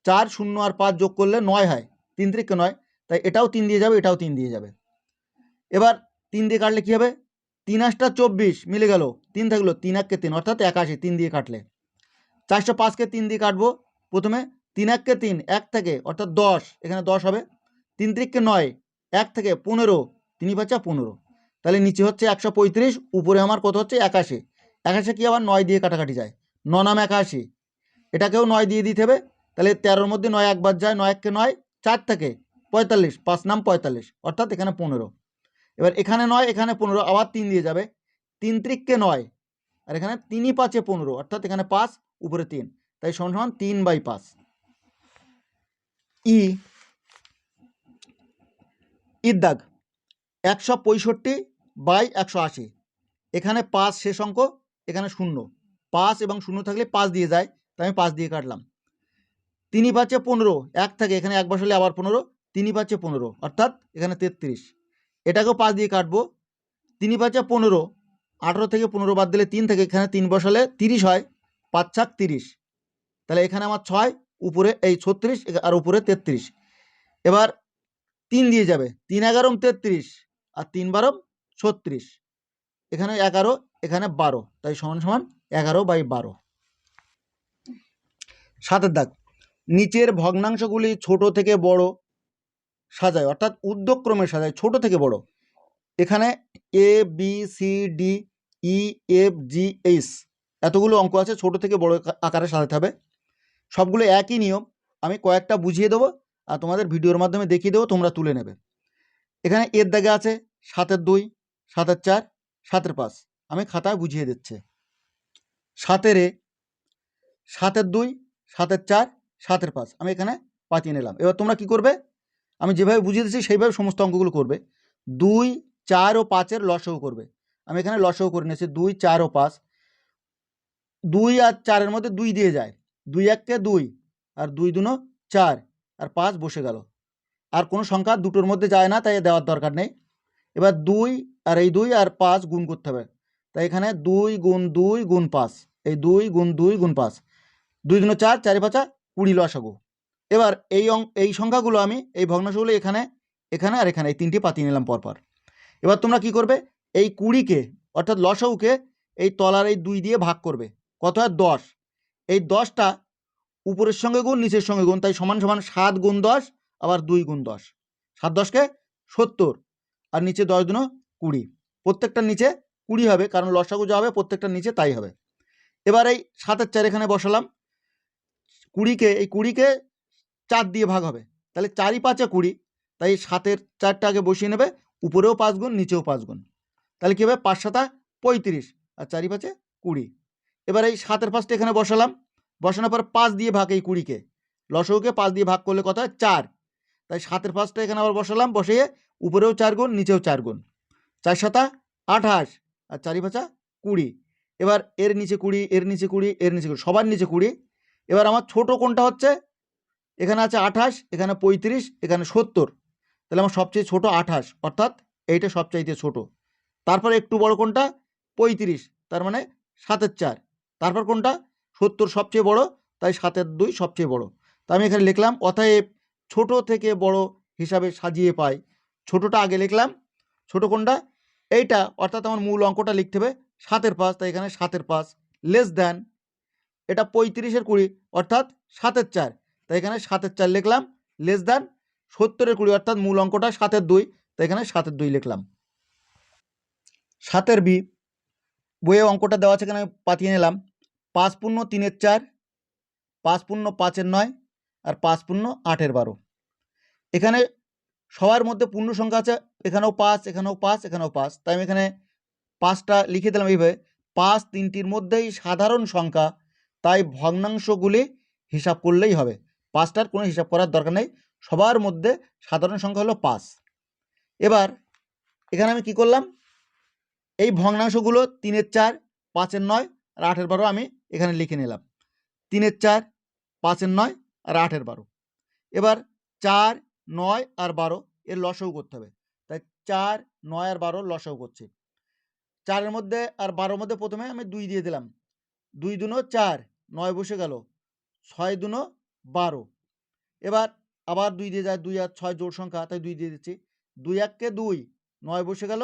4 0 আর 5 যোগ করলে 9 হয়, 3 3 9, তাই এটাও 3 দিয়ে যাবে, এটাও 3 দিয়ে যাবে। এবার 3 দিয়ে কাটলে কী হবে, 3 8 24 মিলে গেল, 3 থাকলো, 3 1 3, অর্থাৎ 81, 3 দিয়ে কাটলে। 405কে 3 দিয়ে কাটবো, প্রথমে 3 1 3, 1 থেকে, অর্থাৎ 10, এখানে 10 হবে, 3 3 9, 1 থেকে 15, 3 5 15, তাহলে নিচে হচ্ছে 135, উপরে আমার কত হচ্ছে 81, 81 কি আবার 9 দিয়ে কাটাকাটি যায়, 9 নাম 81, এটাকেও 9 দিয়ে দিতে হবে, তাহলে 13-র মধ্যে 9 একবার যায়, 9 1 9, 4 থেকে 45, 5 নাম 45, অর্থাৎ এখানে 15। এবার এখানে 9, এখানে 15, আবার 3 দিয়ে যাবে, 3 ত্রিককে 9, আর এখানে 3 5 15, অর্থাৎ এখানে 5 উপরে 3, তাই সমান সমান 3/5। ইর দাগ 165/180, এখানে 5 শেষ অঙ্ক, এখানে 0, 5 এবং 0 থাকলে 5 দিয়ে যায়, তাই আমি 5 দিয়ে কাটলাম। 3 5 15, 1 থাকে, এখানে 1 বসালে আবার 15, 3 5 15, অর্থাৎ এখানে 33, এটাকেও 5 দিয়ে কাটবো। 3 5 15, 18 থেকে 15 বাদ দিলে 3 থেকে, এখানে 3 বসালে 30 হয়, 5 7 30, তাহলে এখানে আমার 6 উপরে এই 36 আর উপরে 33। এবার 3 দিয়ে যাবে, 3 11 33 আর 3 12 36, এখানে 11, এখানে 12, তাই সমান সমান 11/12। 7 দাগ নিচের ভগ্নাংশগুলি ছোট থেকে বড় সাজায়, অর্থাৎ ঊর্ধ্বক্রমে সাজায়, ছোট থেকে বড়। এখানে ABCDEFGH এতগুলো অঙ্ক আছে, ছোট থেকে বড় আকারে সাজাতে হবে। সবগুলো একই নিয়ম, আমি কয়েকটা বুঝিয়ে দেবো আর তোমাদের ভিডিওর মাধ্যমে দেখিয়ে দেবো, তোমরা তুলে নেবে। এখানে এর দাগে আছে 7 2, 7 4, 7 5, আমি খাতায় বুঝিয়ে দিচ্ছি। 7 7 2, 7 4, 7 5, আমি এখানে পাঠিয়ে নিলাম। এবার তোমরা কি করবে, আমি যেভাবে বুঝিয়ে দিচ্ছি সেইভাবে সমস্ত অঙ্কগুলো করবে। 2 4 ও 5 এর লসাগু করবে, আমি এখানে লসাগু করে নিয়েছি। 2 4 ও 5, 2 আর 4 এর মধ্যে 2 দিয়ে যায়, 2 1 2 আর 2 2 4 আর 5 বসে গেল, আর কোনো সংখ্যা দুটোর মধ্যে যায় না, তাই দেওয়ার দরকার নেই। এবার 2 আর এই 2 আর 5 গুণ করতে হবে, তাই এখানে 2 গুণ 2 গুণ 5, এই 2 গুণ 2 গুণ 5, 2 2 4, 4 5 20 লসাগু। এবার এই সংখ্যাগুলো আমি এই ভগ্নাংশগুলো এখানে, এখানে আর এখানে এই তিনটি পাতিয়ে নিলাম পরপর। এবার তোমরা কি করবে, এই 20কে অর্থাৎ লসাগুকে এই তলার এই 2 দিয়ে ভাগ করবে, কত হয় 10, এই 10টা উপরের সঙ্গে গুণ নিচের সঙ্গে গুণ, তাই সমান সমান 7 গুণ 10 আবার 2 গুণ 10, 7 10কে 70 আর নিচে 10 2 20, প্রত্যেকটার নিচে 20 হবে, কারণ লসাগু যা হবে প্রত্যেকটার নিচে তাই হবে। এবার এই 7 4 এখানে বসালাম, 20কে 4 দিয়ে ভাগ হবে, তাহলে 4 5 20, তাই 7 4টা আগে বসিয়ে নেবে, উপরেও 5 গুণ নিচেও 5 গুণ, তাহলে কী হবে 5 7 35 আর 4 5 20। এবার এই 7 5টা এখানে বসালাম, বসানোর পর 5 দিয়ে ভাগ এই 20কে, লসাগুকে 5 দিয়ে ভাগ করলে কত হয় 4, তাই 7 5টা এখানে আবার বসালাম, বসিয়ে উপরেও 4 গুণ নিচেও 4 গুণ, 4 7 28 আর 4 5 20। এবার এর নিচে 20, এর নিচে 20, এর নিচে 20, সবার নিচে 20। এবার আমার ছোট কোনটা হচ্ছে, এখানে আছে 28, এখানে 35, এখানে 70, তাহলে আমার সবচেয়ে ছোট 28, অর্থাৎ এইটা সবচাইতে ছোট। তারপর একটু বড় কোনটা 35, তার মানে 7 4, তারপর কোনটা 70 সবচেয়ে বড়, তাই 7 2 সবচেয়ে বড়। তা আমি এখানে লিখলাম, অতএব ছোট থেকে বড় হিসাবে সাজিয়ে পাই, ছোটটা আগে লিখলাম, ছোট কোনটা এইটা, অর্থাৎ আমার মূল অঙ্কটা লিখতে হবে 7 5, তাই এখানে 7 5 লেস দ্যান, এটা 35 20, অর্থাৎ 7 4, তাই এখানে 7 4 লিখলাম, লেস দ্যান 70 20, অর্থাৎ মূল অঙ্কটা 7 2, তাই এখানে 7 2 লিখলাম। 7 বি বইয়ে অঙ্কটা দেওয়া আছে, এখানে পাঠিয়ে নিলাম। 5 পূর্ণ 3 4, 5 পূর্ণ 5 9 আর 5 পূর্ণ 8 12। এখানে সবার মধ্যে পূর্ণ সংখ্যা আছে, এখানেও 5, এখানেও 5, এখানেও 5, তাই আমি এখানে 5টা লিখে দিলাম এইভাবে। 5 তিনটির মধ্যেই সাধারণ সংখ্যা, তাই ভগ্নাংশগুলি হিসাব করলেই হবে, 5টার কোনো হিসাব করার দরকার নেই, সবার মধ্যে সাধারণ সংখ্যা হলো 5। এবার এখানে আমি কি করলাম, এই ভগ্নাংশগুলো 3 4, 5 9 আর 8 12 আমি এখানে লিখে নিলাম। 3 4, 5 9 আর 8 12। এবার 4 9 আর 12 এর লসাগু করতে হবে, তাই 4 9 আর 12 লসাগু করছি। 4 এর মধ্যে আর 12 মধ্যে প্রথমে আমি 2 দিয়ে দিলাম, 2 2 4, 9 বসে গেল, 6 2 12। এবার আবার 2 দিয়ে যায়, 2 আর 6 জোড় সংখ্যা, তাই 2 দিয়ে দিচ্ছি। 2 1 2, 9 বসে গেল,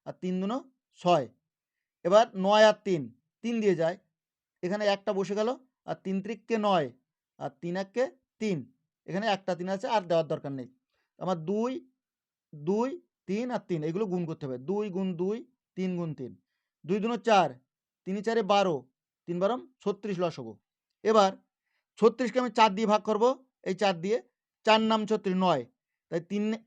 আর 3 2 6। এবার 9 আর 3, 3 দিয়ে যায়, এখানে একটা বসে গেল, আর 3 3 9 আর 3 1 3, এখানে একটা 3 আছে, আর দেওয়ার দরকার নেই। আমার 2 2 3 আর 3 এগুলো গুণ করতে হবে, 2 গুণ 2 3 গুণ 3, 2 2 4, 3 4 12, 3 12 36 লসাগু। এবার 36কে আমি 4 দিয়ে ভাগ করব, এই 4 দিয়ে, 4 নাম 36 9, তাই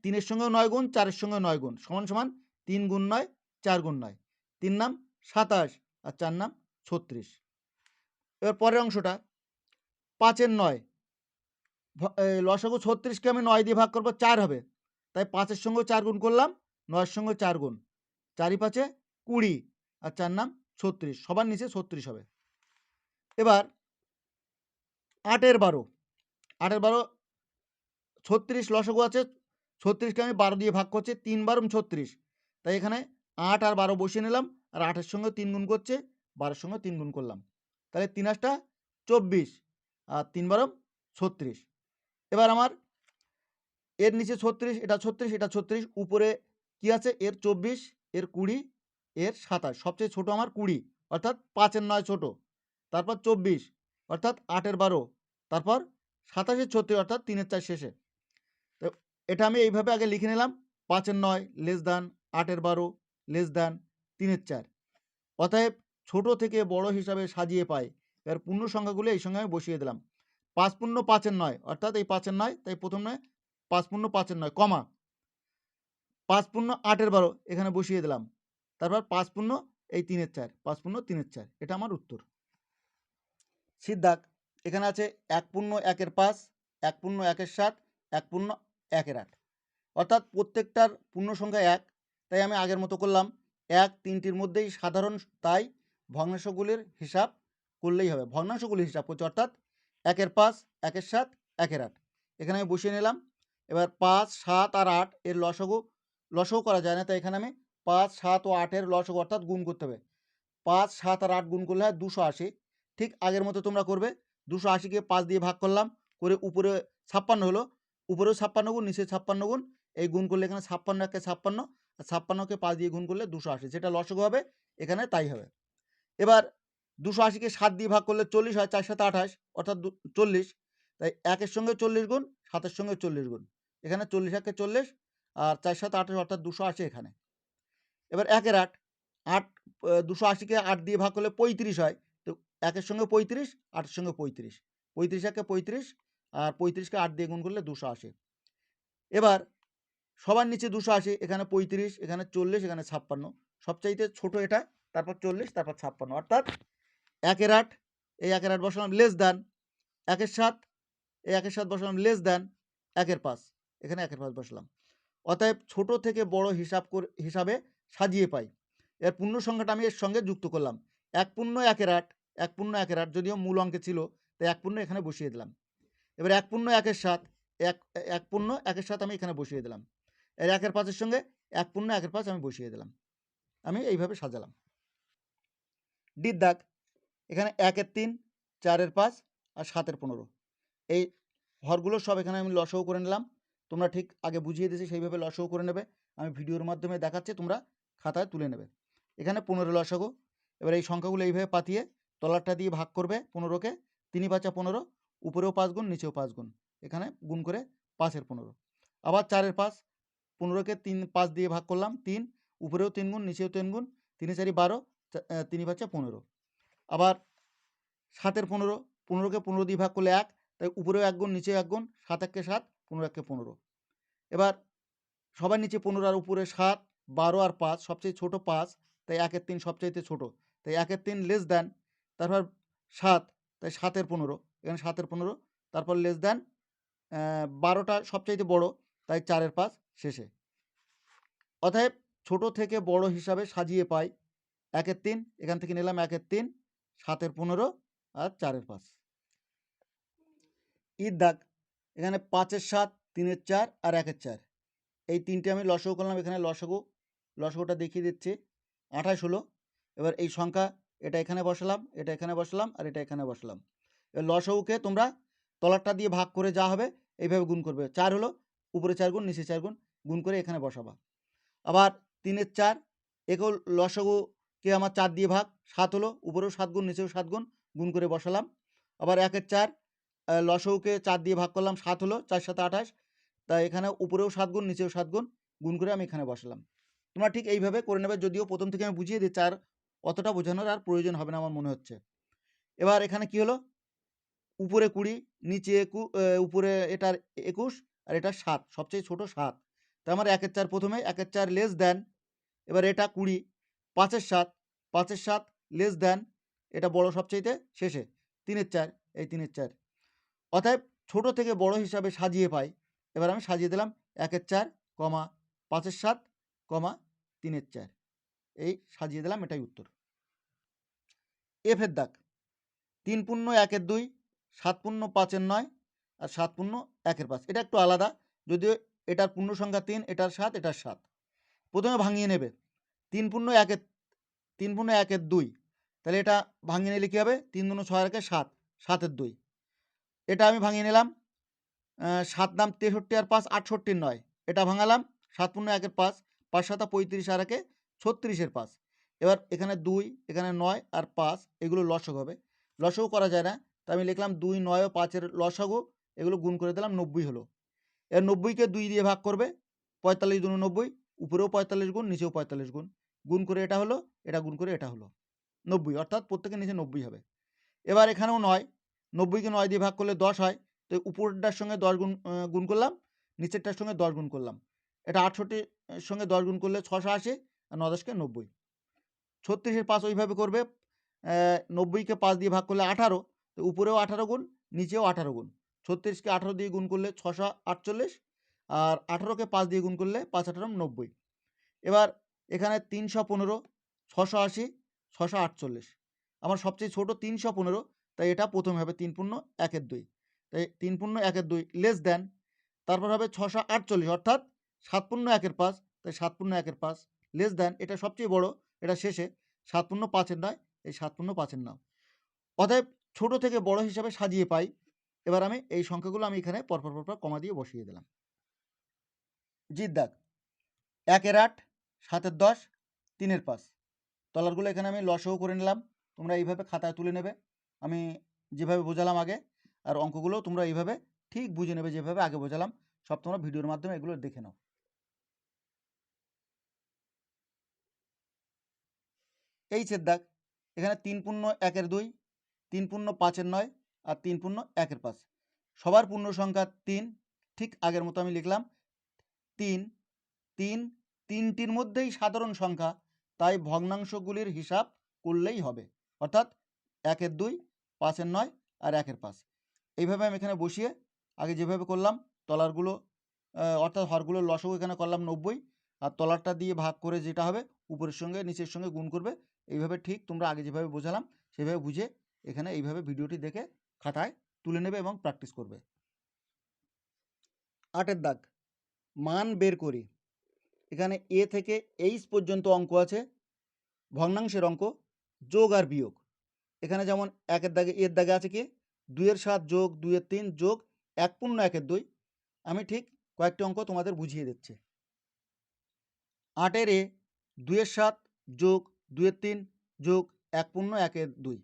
তিনের সঙ্গেও 9 গুণ, 4-এর সঙ্গেও 9 গুণ, সমান সমান 3 গুণ 9, 4 গুণ 9। 3 নাম 27 আর 4 নাম 36। এবার পরের অংশটা 5-এর 9, লসাগু 36কে আমি 9 দিয়ে ভাগ করব, 4 হবে। তাই 5-এর সঙ্গেও 4 গুণ করলাম, 9-এর সঙ্গেও 4 গুণ, 4 × 5 = 20 আর 4 নাম 36, সবার নিচে 36 হবে। এবার 8-এর 12, 8-এর 12, 36 লসাগু আছে, 36কে আমি 12 দিয়ে ভাগ করছি, 3 × 12 = 36। তাই এখানে 8 আর 12 বসিয়ে নিলাম, আর 8-এর সঙ্গে 3 গুণ করছে, 12-এর সঙ্গে 3 গুণ করলাম। তাহলে 3 × 8 = 24 আর 3 × 12 = 36। এবার আমার এর নিচে 36, এটা 36, এটা 36, উপরে কি আছে? এর 24, এর 20, এর 27, সবচেয়ে ছোট আমার 20, অর্থাৎ 5-এর 9 ছোট, তারপর 24, অর্থাৎ 8-এর 12, তারপর 27-এর 36, অর্থাৎ 3-এর 4 শেষে। তো এটা আমি এইভাবে আগে লিখে নিলাম, 5-এর 9 লেস দ্যান 8-এর 12 লেস দ্যান 3-এর 4। অতএব ছোট থেকে বড় হিসাবে সাজিয়ে পাই। এর পূর্ণ সংখ্যাগুলো এই সঙ্গে আমি বসিয়ে দিলাম। 5 পূর্ণ 5-এর 9, অর্থাৎ এই 5-এর 9, তাই প্রথমে 5 পূর্ণ 5-এর 9, কমা 5 পূর্ণ 8-এর 12 এখানে বসিয়ে দিলাম। তারপর 5 পূর্ণ এই 3-এর 4, 5 পূর্ণ 3-এর 4, এটা আমার উত্তর। সিদ্ধাক এখানে আছে 1 পূর্ণ 1-এর 5, 1 পূর্ণ 1-এর 7, 1 পূর্ণ 1-এর 8, অর্থাৎ প্রত্যেকটার পূর্ণ সংখ্যা 1। তাই আমি আগের মতো করলাম, 1 3টির মধ্যেই সাধারণ, তাই ভগ্নাংশগুলির হিসাব করলেই হবে। ভগ্নাংশগুলির হিসাব করছি, অর্থাৎ 1-এর 5, 1-এর 7, 1-এর 8 এখানে আমি বসিয়ে নিলাম। এবার 5, 7 আর 8 এর লসাগু করা যায় না, তাই এখানে আমি 5, 7 ও 8-এর লসাগু অর্থাৎ গুণ করতে হবে। 5, 7 আর 8 গুণ করলে হয় 280। ঠিক আগের মতো তোমরা করবে, 280কে 5 দিয়ে ভাগ করলাম, করে উপরে 56 হলো, উপরেও 56 গুণ, নিচে 56 গুণ, এই গুণ করলে এখানে 56 একে 56, আর 56কে 5 দিয়ে গুণ করলে 280, যেটা লসাগু হবে এখানে তাই হবে। এবার 280কে 7 দিয়ে ভাগ করলে 40 হয়, 4 7 28, অর্থাৎ 40। তাই 1-এর সঙ্গে 40 গুণ, 7-এর সঙ্গে 40 গুণ, এখানে 40 একে 40 আর 4 7 28, অর্থাৎ 280 এখানে। এবার 1-এর 8, 280কে 8 দিয়ে ভাগ করলে 35 হয়, তো 1-এর সঙ্গে 35, 8-এর সঙ্গে 35, 35 একে 35 আর 35কে 8 দিয়ে গুণ করলে 280। এবার সবার নিচে 280, এখানে 35, এখানে 40, এখানে 56, সবচাইতে ছোট এটা, তারপর 40, তারপর 56, অর্থাৎ 1-এর 8, এই 1-এর 8 বসালাম লেস দ্যান 1-এর 7, এই 1-এর 7 বসালাম লেস দ্যান 1-এর 5, এখানে 1-এর 5 বসালাম। অতএব ছোট থেকে বড় হিসাবে সাজিয়ে পাই। এর পূর্ণ সংখ্যাটা আমি এর সঙ্গে যুক্ত করলাম। 1 পূর্ণ 1-এর 8, 1 পূর্ণ 1-এর 8, যদিও মূল অঙ্কে ছিল, তাই 1 পূর্ণ এখানে বসিয়ে দিলাম। এবার 1 পূর্ণ 1-এর 7, 1 পূর্ণ 1-এর 7 আমি এখানে বসিয়ে দিলাম। এর 1-এর 5-এর সঙ্গে 1 পূর্ণ 1-এর 5 আমি বসিয়ে দিলাম। আমি এইভাবে সাজালাম। ডির দাগ এখানে 1-এর 3, 4-এর 5 আর 7-এর 15, এই হরগুলো সব এখানে আমি লসাগু করে নিলাম। তোমরা ঠিক আগে বুঝিয়ে দিয়েছি সেইভাবে লসাগু করে নেবে, আমি ভিডিওর মাধ্যমে দেখাচ্ছি, তোমরা খাতায় তুলে নেবে। এখানে 15 লসাগু। এবার এই সংখ্যাগুলো এইভাবে পাতিয়ে তলারটা দিয়ে ভাগ করবে 15কে, 3 × 5 = 15, উপরেও 5 গুণ, নিচেও 5 গুণ, এখানে গুণ করে 5-এর 15। আবার 4-এর 5, 15কে 5 দিয়ে ভাগ করলাম, 3, উপরেও 3 গুণ, নিচেও 3 গুণ, 3 × 4 = 12, 3 × 5 = 15। আবার 7-এর 15, 15কে 15 দিয়ে ভাগ করলে 1, তাই উপরেও 1 গুণ, নিচেও 1 গুণ, 7 1 × 7, 15 1 × 15। এবার সবার নিচে 15 আর উপরে 7, 12 আর 5, সবচেয়ে ছোট 5, তাই 1-এর 3 সবচাইতে ছোট, তাই 1-এর 3 লেস দ্যান, তারপর 7, তাই 7-এর 15, এখানে 7-এর 15, তারপর লেস দ্যান 12টা সবচাইতে বড়, তাই 4-এর 5 শেষে। অতএব ছোট থেকে বড় হিসাবে সাজিয়ে পাই। 1-এর 3 এখান থেকে নিলাম, 1-এর 3, 7-এর 15 আর 4-এর 5। ঈদ দাগ এখানে 5-এর 7, 3-এর 4 আর 1-এর 4, এই তিনটে আমি লসাগু করলাম। এখানে লসাগুটা দেখিয়ে দিচ্ছি, 28 হলো। এবার এই সংখ্যা, এটা এখানে বসালাম, এটা এখানে বসালাম, আর এটা এখানে বসালাম। এবার লসাগুকে তোমরা তলারটা দিয়ে ভাগ করে যা হবে এইভাবে গুণ করবে। 4 হলো, উপরে 4 গুণ, নিচে 4 গুণ, গুণ করে এখানে বসাবা। আবার 3-এর 4, একেও লসাগুকে আমার 4 দিয়ে ভাগ, 7 হলো, উপরেও 7 গুণ, নিচেও 7 গুণ, গুণ করে বসালাম। আবার 1-এর 4, লসাগুকে 4 দিয়ে ভাগ করলাম, 7 হলো, 4 7 28, তাই এখানে উপরেও 7 গুণ, নিচেও 7 গুণ, গুণ করে আমি এখানে বসালাম। তোমরা ঠিক এইভাবে করে নেবে, যদিও প্রথম থেকে আমি বুঝিয়ে দিচ্ছি, আর অতটা বোঝানোর আর প্রয়োজন হবে না আমার মনে হচ্ছে। এবার এখানে কি হলো, উপরে 20, নিচে উপরে এটার 21, আর এটা 7, সবচেয়ে ছোট 7। তার মানে 1 এর 4 প্রথমে, 1 এর 4 লেস দ্যান, এবার এটা 20, 5 এর 7, 5 এর 7 লেস দ্যান, এটা বড় সবচাইতে শেষে, 3 এর 4, এই 3 এর 4। অতএব ছোট থেকে বড় হিসাবে সাজিয়ে পাই। এবার আমি সাজিয়ে দিলাম 1 এর 4, 5 এর 7, 3 এর 4, এই সাজিয়ে দিলাম, এটাই উত্তর। এফ এর দাগ, 3 পূর্ণ 1 এর 2, 7 পূর্ণ 5 এর 9 আর 7 পূর্ণ 1 এর 5। এটা একটু আলাদা, যদিও এটার পূর্ণ সংখ্যা 3, এটার 7, এটার 7। প্রথমে ভাঙিয়ে নেবে, 3 পূর্ণ 1 এর 3 পূর্ণ 1 এর 2, তাহলে এটা ভাঙিয়ে নিলে কী হবে, 3 দুগুণ 6 আর 7, 7 এর 2। এটা আমি ভাঙিয়ে নিলাম, 7 দাম 63 আর 5 68 9, এটা ভাঙালাম, 7 পূর্ণ 1 এর 5, 5 7 35 আর 1 36 এর 5। এবার এখানে 2, এখানে 9 আর 5, এগুলো লসাগু হবে। লসাগু করা যায় না, তো আমি লিখলাম 2, 9 ও 5 এর লসাগু, এগুলো গুণ করে দিলাম, 90 হলো। এর 90কে 2 দিয়ে ভাগ করবে, 45 দুগুণ 90, উপরেও 45 গুণ, নিচেও 45 গুণ, গুণ করে এটা হলো, এটা গুণ করে এটা হলো 90, অর্থাৎ প্রত্যেকের নিচে 90 হবে। এবার এখানেও 9, 90কে 9 দিয়ে ভাগ করলে 10 হয়, তো উপরটার সঙ্গে 10 গুণ করলাম, নিচেরটার সঙ্গে 10 গুণ করলাম। এটা 68 এর সঙ্গে 10 গুণ করলে 680, আর 9 10কে 90। 36 এর 5 ওইভাবে করবে, 90কে 5 দিয়ে ভাগ করলে 18, তো উপরেও 18 গুণ, নিচেও 18 গুণ। 36কে 18 দিয়ে গুণ করলে 648, আর 18কে 5 দিয়ে গুণ করলে 5 18 90। এবার এখানে 315, 680, 648, আমার সবচেয়ে ছোট 315, তাই এটা প্রথমে হবে 3 পূর্ণ 1 এর 2, তাই 3 পূর্ণ 1 এর 2 লেস দ্যান, তারপর হবে 648, অর্থাৎ 7 পূর্ণ 1 এর 5, তাই 7 পূর্ণ 1 এর 5 লেস দ্যান, এটা সবচেয়ে বড়, এটা শেষে, 7 পূর্ণ 5 এর 9, এই 7 পূর্ণ 5 এর 9। অতএব ছোট থেকে বড় হিসাবে সাজিয়ে পাই। এবার আমি এই সংখ্যাগুলো আমি এখানে পরপর কমা দিয়ে বসিয়ে দিলাম। জির দাগ, 1 এর 8, 7 এর 10, 3 এর 5। তলারগুলো এখানে আমি লসাগু করে নিলাম, তোমরা এইভাবে খাতায় তুলে নেবে, আমি যেভাবে বোঝালাম আগে। আর অঙ্কগুলো তোমরা এইভাবে ঠিক বুঝে নেবে, যেভাবে আগে বোঝালাম, সব তোমরা ভিডিওর মাধ্যমে এগুলো দেখে নাও। এইচের দাগ, এখানে 3 পূর্ণ 1 এর 2, 3 পূর্ণ 5 এর 9 আর 3 পূর্ণ 1 এর 5। সবার পূর্ণ সংখ্যা 3, ঠিক আগের মতো আমি লিখলাম 3, 3, তিনটির মধ্যেই সাধারণ সংখ্যা, তাই ভগ্নাংশগুলির হিসাব করলেই হবে, অর্থাৎ 1 এর 2, 5 এর 9 আর 1 এর 5। এইভাবে আমি এখানে বসিয়ে আগে যেভাবে করলাম, তলারগুলো অর্থাৎ হরগুলোর লসাগু এখানে করলাম 90, আর তলারটা দিয়ে ভাগ করে যেটা হবে, উপরের সঙ্গে নিচের সঙ্গে গুণ করবে। এইভাবে ঠিক তোমরা আগে যেভাবে বোঝালাম সেভাবে বুঝে এখানে এইভাবে ভিডিওটি দেখে খাতায় তুলে নেবে এবং প্র্যাকটিস করবে। 8 এর দাগ, মান বের করি। এখানে এ থেকে এইচ পর্যন্ত অঙ্ক আছে, ভগ্নাংশের অঙ্ক, যোগ আর বিয়োগ। এখানে যেমন 1 এর দাগে, এর দাগে আছে কি 2 এর 7 যোগ 2 এর 3 যোগ 1 পূর্ণ 1 এর 2। আমি ঠিক কয়েকটি অঙ্ক তোমাদের বুঝিয়ে দিচ্ছি। 8 এর এ 2 এর 7 যোগ 2 এর 3 যোগ 1 পূর্ণ 1 এর 2।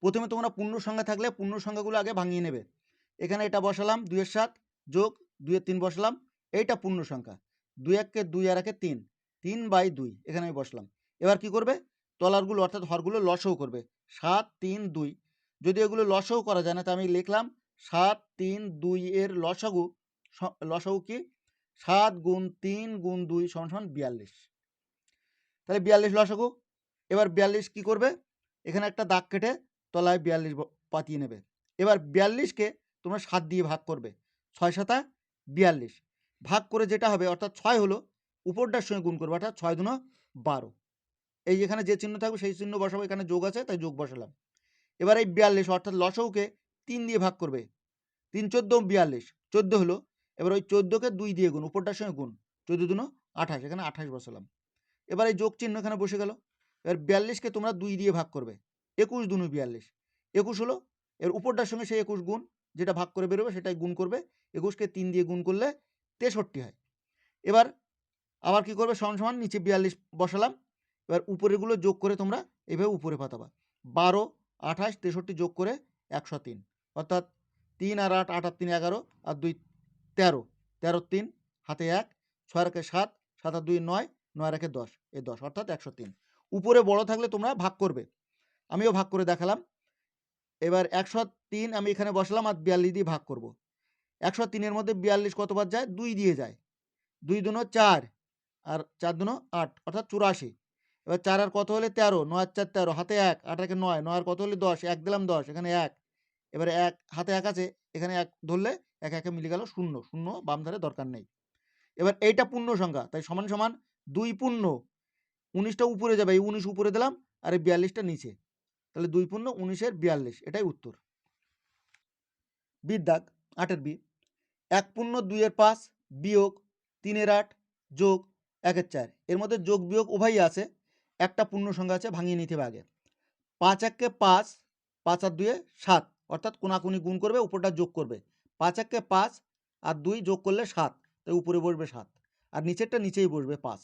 প্রথমে তোমরা পূর্ণ সংখ্যা থাকলে পূর্ণ সংখ্যাগুলো আগে ভাঙিয়ে নেবে। এখানে এটা বসালাম 2 এর 7 যোগ 2 এর 3 বসালাম, এইটা পূর্ণ সংখ্যা, 2 1 2 আর 1 3, 3/2 এখানে আমি বসলাম। এবার কি করবে, তলারগুলো অর্থাৎ হরগুলো লসাগু করবে, 7 3 2। যদি এগুলো লসাগু করা যায় না, তো আমি লিখলাম 7 3 2 এর লসাগু, লসাগু কি 7 গুণ 3 গুণ 2 সমান 42। তাহলে 42 লসাগু। এবার 42 কি করবে, এখানে একটা দাগ কেটে তলায় 42 পাতিয়ে নেবে। এবার 42কে তোমরা 7 দিয়ে ভাগ করবে, 6 7 42, ভাগ করে যেটা হবে, অর্থাৎ 6 হলো, উপরটার সঙ্গে গুণ করবে, অর্থাৎ 6 2 12। এই যেখানে যে চিহ্ন থাকবে সেই চিহ্ন বসাবো, এখানে যোগ আছে তাই যোগ বসালাম। এবার এই 42 অর্থাৎ লসাগুকে 3 দিয়ে ভাগ করবে, 3 14 42, 14 হলো। এবার ওই 14কে 2 দিয়ে গুণ, উপরটার সঙ্গে গুণ, 14 2 28, এখানে 28 বসালাম। এবার এই যোগ চিহ্ন এখানে বসে গেল। এবার 42কে তোমরা 2 দিয়ে ভাগ করবে, 21 2 42, 21 হলো। এর উপরটার সঙ্গে সেই 21 গুণ, যেটা ভাগ করে বেরোবে সেটাই গুণ করবে, 21কে 3 দিয়ে গুণ করলে 63 হয়। এবার আবার কি করবে, সমান সমান নিচে 42 বসালাম। এবার উপরেগুলো যোগ করে তোমরা এইভাবে উপরে পাতাবা, 12 28 63 যোগ করে 103, অর্থাৎ 3 আর 8 8 আর 3 11 আর 2 13, 13 3 হাতে 1, 6 আর 1 7, 7 আর 2 9, 9 আর 1 10, এই 10 অর্থাৎ 103। উপরে বড় থাকলে তোমরা ভাগ করবে, আমিও ভাগ করে দেখালাম। এবার 103 আমি এখানে বসলাম আর 42 দিয়ে ভাগ করব। 103-এর মধ্যে 42 কতবার যায়? 2 দিয়ে যায়। 2 দুনো 4 আর 4 দুনো 8 অর্থাৎ 84। এবার 4 আর কত হলে 13, 9 আর 4 13, হাতে 1, 8 আর 9, 9 আর কত হলে 10, 1 দিলাম 10, এখানে 1। এবারে 1 হাতে 1 আছে, এখানে 1 ধরলে 1 1 মিলে গেল 0, 0 বাম ধারে দরকার নেই। এবার এইটা পূর্ণ সংখ্যা, তাই সমান সমান 2 পূর্ণ 19টা উপরে যাবে, এই 19 উপরে দিলাম আর এই 42টা নিচে, তাহলে 2 পূর্ণ 19-এর 42, এটাই উত্তর। বির দাগ 8-এর বি, 1 পূর্ণ 2-এর 5 বিয়োগ 3-এর 8 যোগ 1-এর 4, এর মধ্যে যোগ বিয়োগ উভয়ই আছে, একটা পূর্ণ সংখ্যা আছে, ভাঙিয়ে নিতে হবে আগে। 5 1-কে 5, 5 আর 2-এ 7, অর্থাৎ কোনাকুনি গুণ করবে, উপরটা যোগ করবে। 5 1-কে 5 আর 2 যোগ করলে 7, তাই উপরে বসবে 7 আর নিচেরটা নিচেই বসবে 5,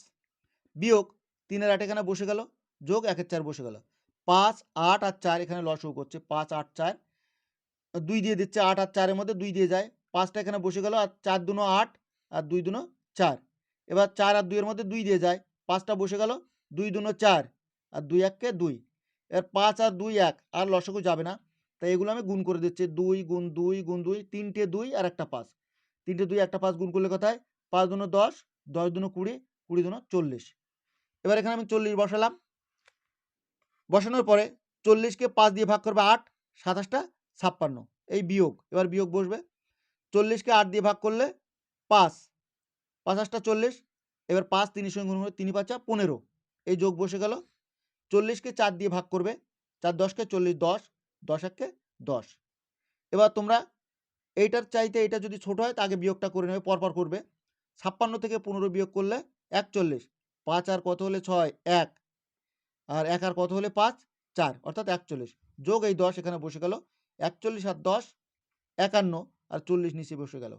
বিয়োগ 3-এর 8 এখানে বসে গেল, যোগ 1-এর 4 বসে গেল। 5 8 আর 4 এখানে লসও করছে, 5 8 4, 2 দিয়ে দিচ্ছে, 8 আর 4-এর মধ্যে 2 দিয়ে যায়, 5টা এখানে বসে গেল আর 4 দুনো 8 আর 2 দুনো 4। এবার 4 আর 2-এর মধ্যে 2 দিয়ে যায়, 5টা বসে গেল, 2 দুনো 4 আর 2 1-কে 2। এবার 5 আর 2 1 আর লসাগু যাবে না, তাই এগুলো আমি গুণ করে দিচ্ছি, 2 গুণ 2 গুণ 2, 3টে 2 আর একটা 5, 3টে 2 একটা 5 গুণ করলে কোথায় 5 দুনো 10, 10 দুনো 20, 20 দুনো 40। এবার এখানে আমি 40 বসালাম, বসানোর পরে 40-কে 5 দিয়ে ভাগ করবে 8, 27টা 56, এই বিয়োগ, এবার বিয়োগ বসবে। 40-কে 8 দিয়ে ভাগ করলে 5, ৫ 40, এবার 5 3-এর সঙ্গে গুণ করলে 3 5 15, এই যোগ বসে গেল। 40-কে 4 দিয়ে ভাগ করবে, 4 10-কে 40, 10, 10 1-কে 10। এবার তোমরা এইটার চাইতে এটা যদি ছোট হয় তা আগে বিয়োগটা করে নেবে, পরপর করবে। 56 থেকে 15 বিয়োগ করলে 41, 5 আর কত হলে 6 1, আর 1 আর কত হলে 5 4, অর্থাৎ 41, যোগ এই 10 এখানে বসে গেল। 41 আর 10 51 আর 40 নিচে বসে গেল।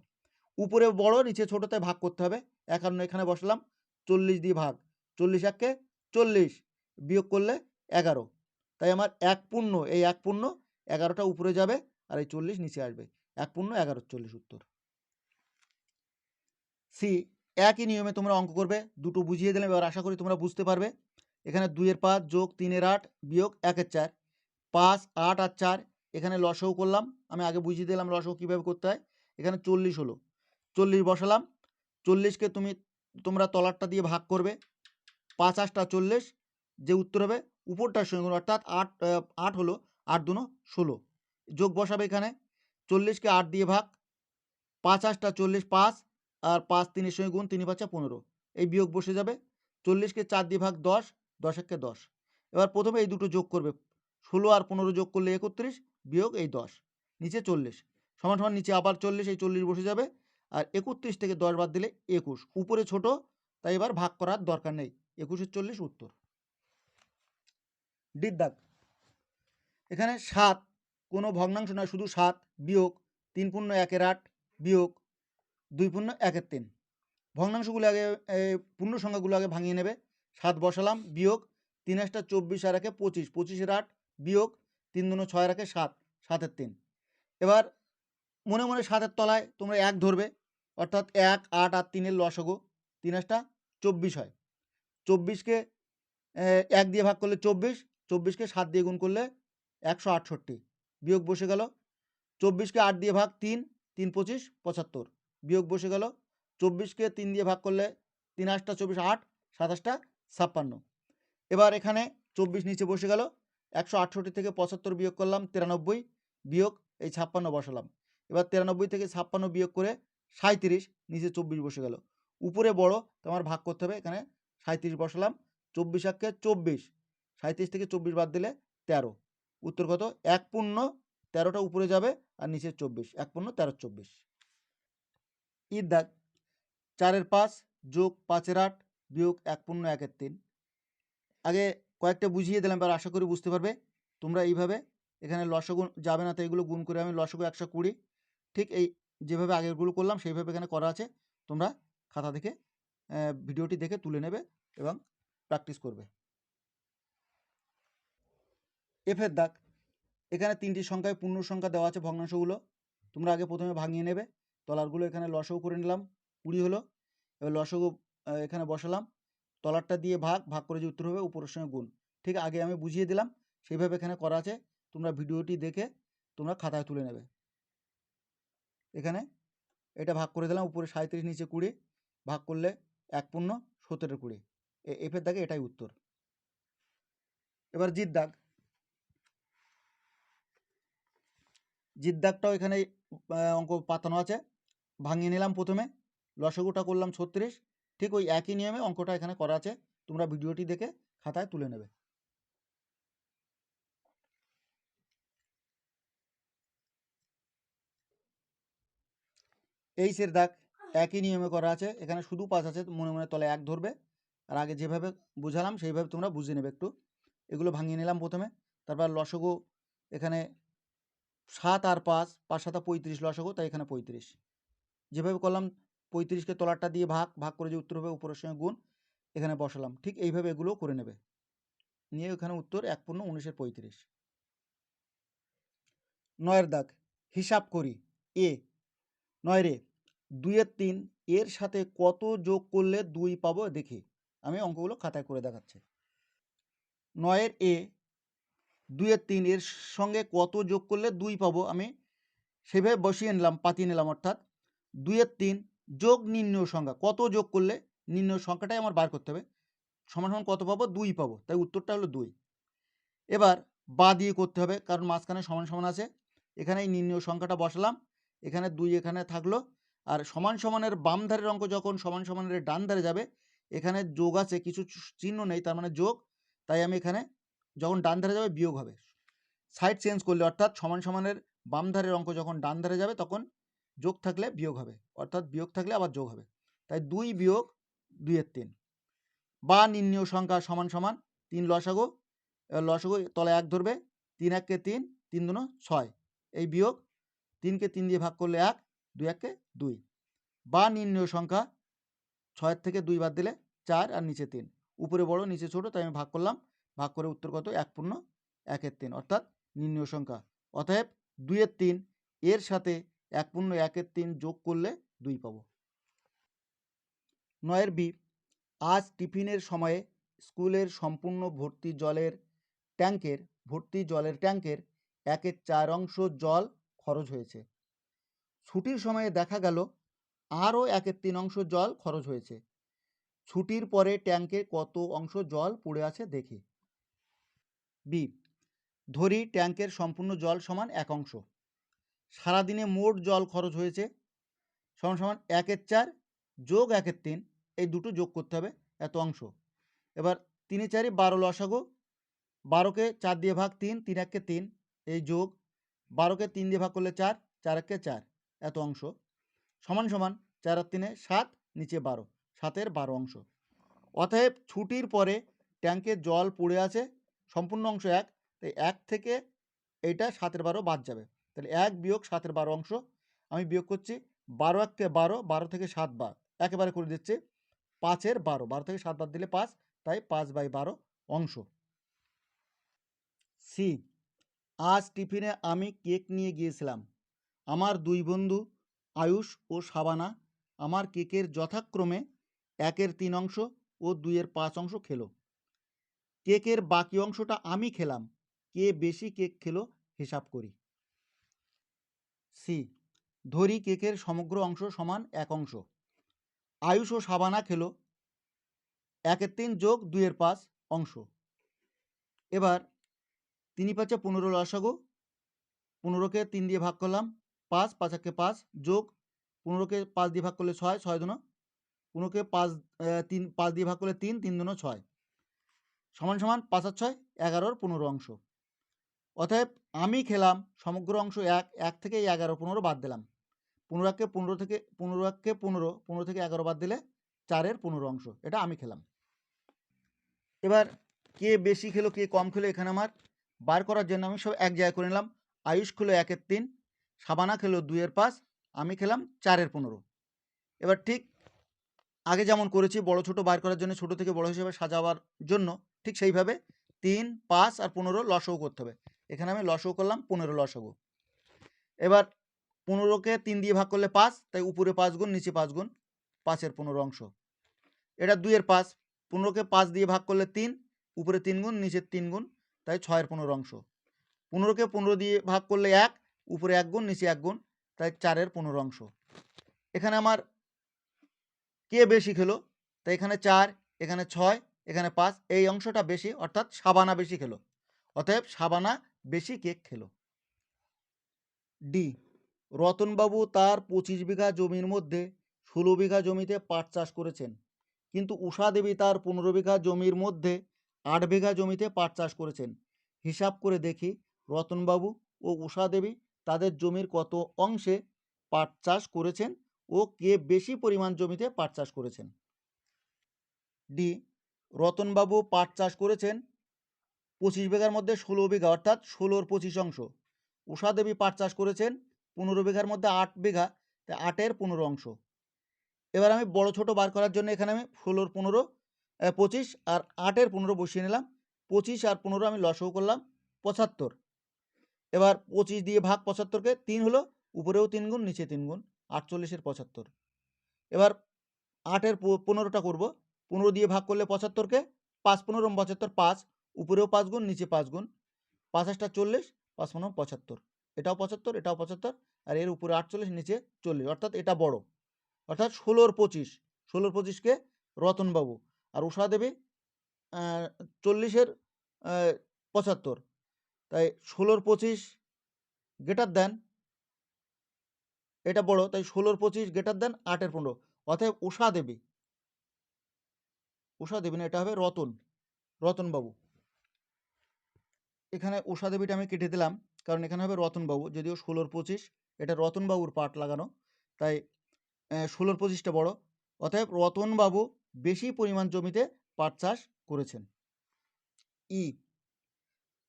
উপরে বড় নিচে ছোট, তাই ভাগ করতে হবে। 51 এখানে বসালাম, 40 দিয়ে ভাগ, 40 1-কে 40, বিয়োগ করলে 11, তাই আমার 1 পূর্ণ, এই 1 পূর্ণ 11টা উপরে যাবে আর এই 40 নিচে আসবে, 1 পূর্ণ 11 40 উত্তর। সি, একই নিয়মে তোমরা অঙ্ক করবে, দুটো বুঝিয়ে দিলাম, এবার আশা করি তোমরা বুঝতে পারবে। এখানে 2-এর 5 যোগ 3-এর 8 বিয়োগ 1-এর 4, 5 8 আর 4 এখানে লসাগু করলাম, আমি আগে বুঝিয়ে দিলাম লসাগু কীভাবে করতে হয়। এখানে 40 হলো, 40 বসালাম, 40-কে তোমরা তলারটা দিয়ে ভাগ করবে, 5 8টা 40, যে উত্তর হবে উপরটার সঙ্গে, অর্থাৎ 8 হলো, 8 দুনো 16, যোগ বসাবে এখানে। 40-কে 8 দিয়ে ভাগ, 5 8টা 40, 5 আর 5 3-এর সঙ্গে গুণ, 3 5 15, এই বিয়োগ বসে যাবে। 40-কে 4 দিয়ে ভাগ 10, 10 1-কে 10। এবার প্রথমে এই দুটো যোগ করবে, 16 আর 15 যোগ করলে 31 বিয়োগ এই 10, নিচে 40, সমান সমান নিচে আবার 40, এই 40 বসে যাবে আর 31 থেকে 10 বাদ দিলে 21, উপরে ছোট, তাই এবার ভাগ করার দরকার নেই, 21 40 উত্তর। ডির দাগ, এখানে 7 কোনো ভগ্নাংশ নয়, শুধু 7 বিয়োগ 3 পূর্ণ 1-এর 8 বিয়োগ 2 পূর্ণ 1-এর 3, ভগ্নাংশগুলো আগে পূর্ণ সংখ্যাগুলো আগে ভাঙিয়ে নেবে। 7 বসালাম, বিয়োগ 3 8টা 24 আর 1-এ 25, 25-এর 8 বিয়োগ 3 দুনো 6 আর 1-এ 7, 7-এর 3। এবার মনে মনে 7-এর তলায় তোমরা 1 ধরবে, অর্থাৎ 1 8 আর 3-এর লসাগু, 3 8টা 24 হয়। 24-কে 1 দিয়ে ভাগ করলে 24, 24-কে 7 দিয়ে গুণ করলে 168, বিয়োগ বসে গেল। 24-কে 8 দিয়ে ভাগ 3, 3 25 75, বিয়োগ বসে গেল। 24-কে 3 দিয়ে ভাগ করলে 3 8টা 24, 8 27টা 56। এবার এখানে 24 নিচে বসে গেল, 168 থেকে 75 বিয়োগ করলাম 93, বিয়োগ এই 56 বসালাম। এবার 93 থেকে 56 বিয়োগ করে 37, নিচে 24 বসে গেল, উপরে বড়, তোমার ভাগ করতে হবে, এখানে 37 বসালাম। 24 1-কে 24, 37 থেকে 24 বাদ দিলে 13, উত্তর কত 1 পূর্ণ 13টা উপরে যাবে আর নিচে 24, 1 পূর্ণ 13 24। ঈদ দাগ, 4-এর 5 যোগ 5-এর 8 বিয়োগ 1 পূর্ণ 1-এর 3, আগে কয়েকটা বুঝিয়ে দিলাম, এবার আশা করি বুঝতে পারবে তোমরা। এইভাবে এখানে লসাগু যাবে না, তাই এগুলো গুণ করে আমি লসাগু 120, ঠিক এই যেভাবে আগেরগুলো করলাম সেইভাবে এখানে করা আছে, তোমরা খাতা দেখে ভিডিওটি দেখে তুলে নেবে এবং প্র্যাকটিস করবে। এফের দাগ, এখানে 3টি সংখ্যায় পূর্ণ সংখ্যা দেওয়া আছে, ভগ্নাংশগুলো তোমরা আগে প্রথমে ভাঙিয়ে নেবে। তলারগুলো এখানে লসাগু করে নিলাম, 20 হলো। এবার লসাগু এখানে বসালাম, তলারটা দিয়ে ভাগ, ভাগ করে যে উত্তর হবে উপরের সঙ্গে গুণ, ঠিক আগে আমি বুঝিয়ে দিলাম সেইভাবে এখানে করা আছে, তোমরা ভিডিওটি দেখে তোমরা খাতায় তুলে নেবে। এখানে এটা ভাগ করে দিলাম, উপরে 37 নিচে 20, ভাগ করলে 1/17 এফের দাগে এটাই উত্তর। এবার জির দাগ, জির দাগটাও এখানে অঙ্ক পাতানো আছে, ভাঙিয়ে নিলাম। প্রথমে লসাগুটা করলাম 36, ঠিক ওই একই নিয়মে অঙ্কটা এখানে করা আছে, তোমরা ভিডিওটি দেখে খাতায় তুলে নেবে। এইচের দাগ একই নিয়মে করা আছে, এখানে শুধু 5 আছে, মনে মনে তলে 1 ধরবে, আর আগে যেভাবে বুঝালাম সেইভাবে তোমরা বুঝে নেবে একটু। এগুলো ভাঙিয়ে নিলাম প্রথমে, তারপর লসাগু এখানে 7 আর 5, 5 7 35 লসাগু, তাই এখানে 35। যেভাবে করলাম 35কে তলারটা দিয়ে ভাগ, ভাগ করে যে উত্তর হবে উপরের সঙ্গে গুণ, এখানে বসালাম। ঠিক এইভাবে এগুলো করে নেবে, নিয়ে এখানে উত্তর 1/19/35। 9 দাগ, হিসাব করি। এ 9 রে 2/3 এর সাথে কত যোগ করলে 2 পাবো দেখি। আমি অঙ্কগুলো খাতায় করে দেখাচ্ছি। 9 এ 2/3 এর সঙ্গে কত যোগ করলে 2 পাবো, আমি সেভাবে বসিয়ে নিলাম, পাতিয়ে নিলাম। অর্থাৎ 2/3 যোগ নির্ণয় সংখ্যা, কত যোগ করলে নির্ণয় সংখ্যাটাই আমার বার করতে হবে, সমান সমান কত পাবো, 2 পাবো, তাই উত্তরটা হলো 2। এবার বা দিয়ে করতে হবে, কারণ মাঝখানে সমান সমান আছে। এখানে এই নির্ণয় সংখ্যাটা বসালাম, এখানে 2 এখানে থাকলো, আর সমান সমানের বাম ধারের অঙ্ক যখন সমান সমানের ডান ধারে যাবে, এখানে যোগ আছে, কিছু চিহ্ন নেই, তার মানে যোগ, তাই আমি এখানে যখন ডান ধারে যাবে বিয়োগ হবে। সাইড চেঞ্জ করলে, অর্থাৎ সমান সমানের বাম ধারের অঙ্ক যখন ডান ধারে যাবে তখন যোগ থাকলে বিয়োগ হবে, অর্থাৎ বিয়োগ থাকলে আবার যোগ হবে, তাই 2 বিয়োগ 2/3। বা নির্ণয় সংখ্যা সমান সমান 3 লসাগু, লসাগু তলায় 1 ধরবে, 3 1 কে 3, 3 2 6, এই বিয়োগ 3কে 3 দিয়ে ভাগ করলে 1, 2 1 কে 2। বা নির্ণয় সংখ্যা 6 থেকে 2 বাদ দিলে 4 আর নিচে 3, উপরে বড় নিচে ছোট, তাই আমি ভাগ করলাম, ভাগ করে উত্তর কত, 1/1/3, অর্থাৎ নির্ণয় সংখ্যা। অতএব 2/3 এর সাথে 1/1/3 যোগ করলে 2 পাবো। 9 বি, আজ টিফিনের সময়ে স্কুলের সম্পূর্ণ ভর্তি জলের ট্যাঙ্কের 1/4 জল খরচ হয়েছে। ছুটির সময়ে দেখা গেল আরও 1/3 জল খরচ হয়েছে। ছুটির পরে ট্যাঙ্কে কত অংশ জল পড়ে আছে দেখি। বি, ধরি ট্যাঙ্কের সম্পূর্ণ জল সমান 1 অংশ। সারাদিনে মোট জল খরচ হয়েছে সমান সমান 1/4 যোগ 1/3, এই দুটো যোগ করতে হবে, এত অংশ। এবার 3 4 12 লসাগু, 12কে 4 দিয়ে ভাগ 3, 3 1 কে 3, এই যোগ 12কে 3 দিয়ে ভাগ করলে 4, 4 1 কে 4, এত অংশ, সমান সমান 4 আর 3 7, নিচে 12, 7-এর 12 অংশ। অতএব ছুটির পরে ট্যাঙ্কে জল পড়ে আছে সম্পূর্ণ অংশ 1, তাই 1 থেকে এইটা 7-এর 12 বাদ যাবে, তাহলে 1 বিয়োগ 7-এর 12 অংশ। আমি বিয়োগ করছি, 12 1 কে 12, 12 থেকে 7 বাদ, একেবারে করে দিচ্ছি, 5-এর 12, 12 থেকে 7 বাদ দিলে 5, তাই 5/12 অংশ। সি, আজ টিফিনে আমি কেক নিয়ে গিয়েছিলাম। আমার 2 বন্ধু আয়ুষ ও শাবানা আমার কেকের যথাক্রমে 1/3 অংশ ও 2/5 অংশ খেলো। কেকের বাকি অংশটা আমি খেলাম, কে বেশি কেক খেলো হিসাব করি। সি, ধরি কেকের সমগ্র অংশ সমান 1 অংশ। আয়ুষ ও শাবানা খেলো 1/3 যোগ 2/5 অংশ। এবার 3 5 15 লসাগু, 15কে 3 দিয়ে ভাগ করলাম, 5 5 1 কে 5, যোগ 15কে 5 দিয়ে ভাগ করলে 6, 6 2 15কে 5 দিয়ে ভাগ করলে 3, 3 2 6, সমান সমান 5 আর 6 11-র 15 অংশ। অতএব আমি খেলাম সমগ্র অংশ 1, 1 থেকে 11 15 বাদ দিলাম, 15 1 কে 15 থেকে 15 1 কে 15, 15 থেকে 11 বাদ দিলে 4-এর 15 অংশ, এটা আমি খেলাম। এবার কে বেশি খেলো কে কম খেলো এখানে আমার বার করার জন্য আমি সব এক জায়গায় করে নিলাম। আয়ুষ খেলো 1/3, শাবানা খেলো 2/5, আমি খেলাম 4/15। এবার ঠিক আগে যেমন করেছি বড় ছোট বার করার জন্য, ছোট থেকে বড় হিসেবে সাজাবার জন্য, ঠিক সেইভাবে 3 5 আর 15 লসাগু করতে হবে। এখানে আমি লসাগু করলাম 15 লসাগু। এবার 15কে 3 দিয়ে ভাগ করলে 5, তাই উপরে 5 গুণ নিচে 5 গুণ, 5-এর 15 অংশ। এটা 2/5, 15কে 5 দিয়ে ভাগ করলে 3, উপরে 3 গুণ নিচে 3 গুণ, তাই 6-এর 15 অংশ। 15কে 15 দিয়ে ভাগ করলে 1, উপরে 1 গুণ নিচে 1 গুণ, তাই 4-এর 15 অংশ। এখানে আমার কে বেশি খেলো, তাই এখানে 4, এখানে 6, এখানে 5, এই অংশটা বেশি, অর্থাৎ শাবানা বেশি খেলো। অতএব শাবানা বেশি কেক খেলো। ডি, রতনবাবু তার 25 বিঘা জমির মধ্যে 16 বিঘা জমিতে পাট চাষ করেছেন, কিন্তু উষা দেবী তার 15 বিঘা জমির মধ্যে 8 বিঘা জমিতে পাট চাষ করেছেন। হিসাব করে দেখি রতনবাবু ও উষা দেবী তাদের জমির কত অংশে পাট চাষ করেছেন ও কে বেশি পরিমাণ জমিতে পাট চাষ করেছেন। ডি, রতনবাবু পাট চাষ করেছেন 25 বিঘার মধ্যে 16 বিঘা, অর্থাৎ 16-র 25 অংশ। উষা দেবী পাট চাষ করেছেন 15 বিঘার মধ্যে 8 বিঘা, তাই 8-এর 15 অংশ। এবার আমি বড় ছোট বার করার জন্য এখানে আমি 16-র 15, 25 আর 8-এর 15 বসিয়ে নিলাম। 25 আর 15 আমি লসাগু করলাম 75। এবার 25 দিয়ে ভাগ 75-কে 3 হলো, উপরেও 3 গুণ নিচে 3 গুণ, 48-এর 75। এবার 8-এর 15টা করব, 15 দিয়ে ভাগ করলে 75-কে 5 15 75, 5, উপরেও 5 গুণ নিচে 5 গুণ, 5 8 40, 5 15 75, এটাও 75 এটাও 75, আর এর উপরে 48 নিচে 40, অর্থাৎ এটা বড়, অর্থাৎ 16-র 25, 16-র 25-কে রতনবাবু, আর উষা দেবী 40-এর 75, তাই 16-র 25 গ্রেটার দেন, এটা বড়, তাই 16-র 25 গ্রেটার দেন 8-এর 15, অতএব উষা দেবী না, এটা হবে রতনবাবু। এখানে উষা দেবীটা আমি কেটে দিলাম, কারণ এখানে হবে রতনবাবু, যদিও 16-র 25 এটা রতনবাবুর পাট লাগানো, তাই 16-র 25টা বড়, অতএব রতনবাবু বেশি পরিমাণ জমিতে পাট চাষ করেছেন। ই,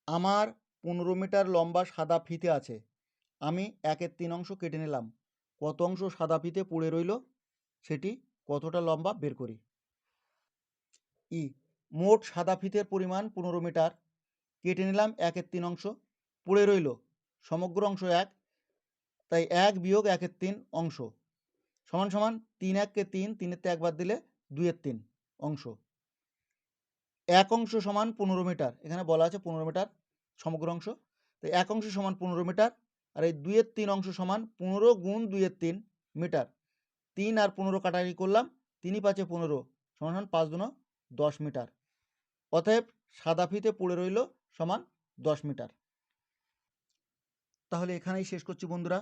আমার 15 মিটার লম্বা সাদা ফিতে আছে, আমি 1/3 অংশ কেটে নিলাম, কত অংশ সাদা ফিতে পড়ে রইল সেটি কতটা লম্বা বের করি। ই, মোট সাদা ফিতের পরিমাণ 15 মিটার, কেটে নিলাম 1/3 অংশ, পড়ে রইল সমগ্র অংশ 1, তাই 1 বিয়োগ 1/3 অংশ সমান সমান 3 1-কে 3, 3-এর থেকে একবার দিলে 2/3 অংশ। 1 অংশ সমান 15 মিটার, এখানে বলা আছে 15 মিটার সমগ্র অংশ, তাই 1 অংশ সমান 15 মিটার, আর এই 2/3 অংশ সমান 15 গুণ 2/3 মিটার। 3 আর 15 কাটাকাটি করলাম, 3 5 15 সমান 5 2 10 মিটার, অতএব সাদা ফিতে পড়ে রইল সমান 10 মিটার। তাহলে এখানেই শেষ করছি বন্ধুরা।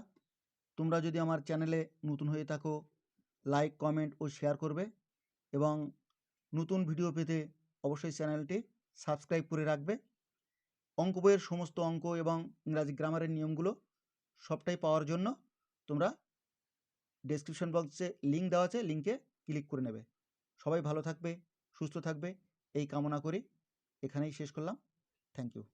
তোমরা যদি আমার চ্যানেলে নতুন হয়ে থাকো, লাইক কমেন্ট ও শেয়ার করবে, এবং নতুন ভিডিও পেতে অবশ্যই চ্যানেলটি সাবস্ক্রাইব করে রাখবে। অঙ্ক বইয়ের সমস্ত অঙ্ক এবং ইংরাজি গ্রামারের নিয়মগুলো সবটাই পাওয়ার জন্য তোমরা ডেসক্রিপশন বক্সে লিঙ্ক দেওয়া আছে, লিঙ্কে ক্লিক করে নেবে। সবাই ভালো থাকবে, সুস্থ থাকবে, এই কামনা করি এখানেই শেষ করলাম। Thank you.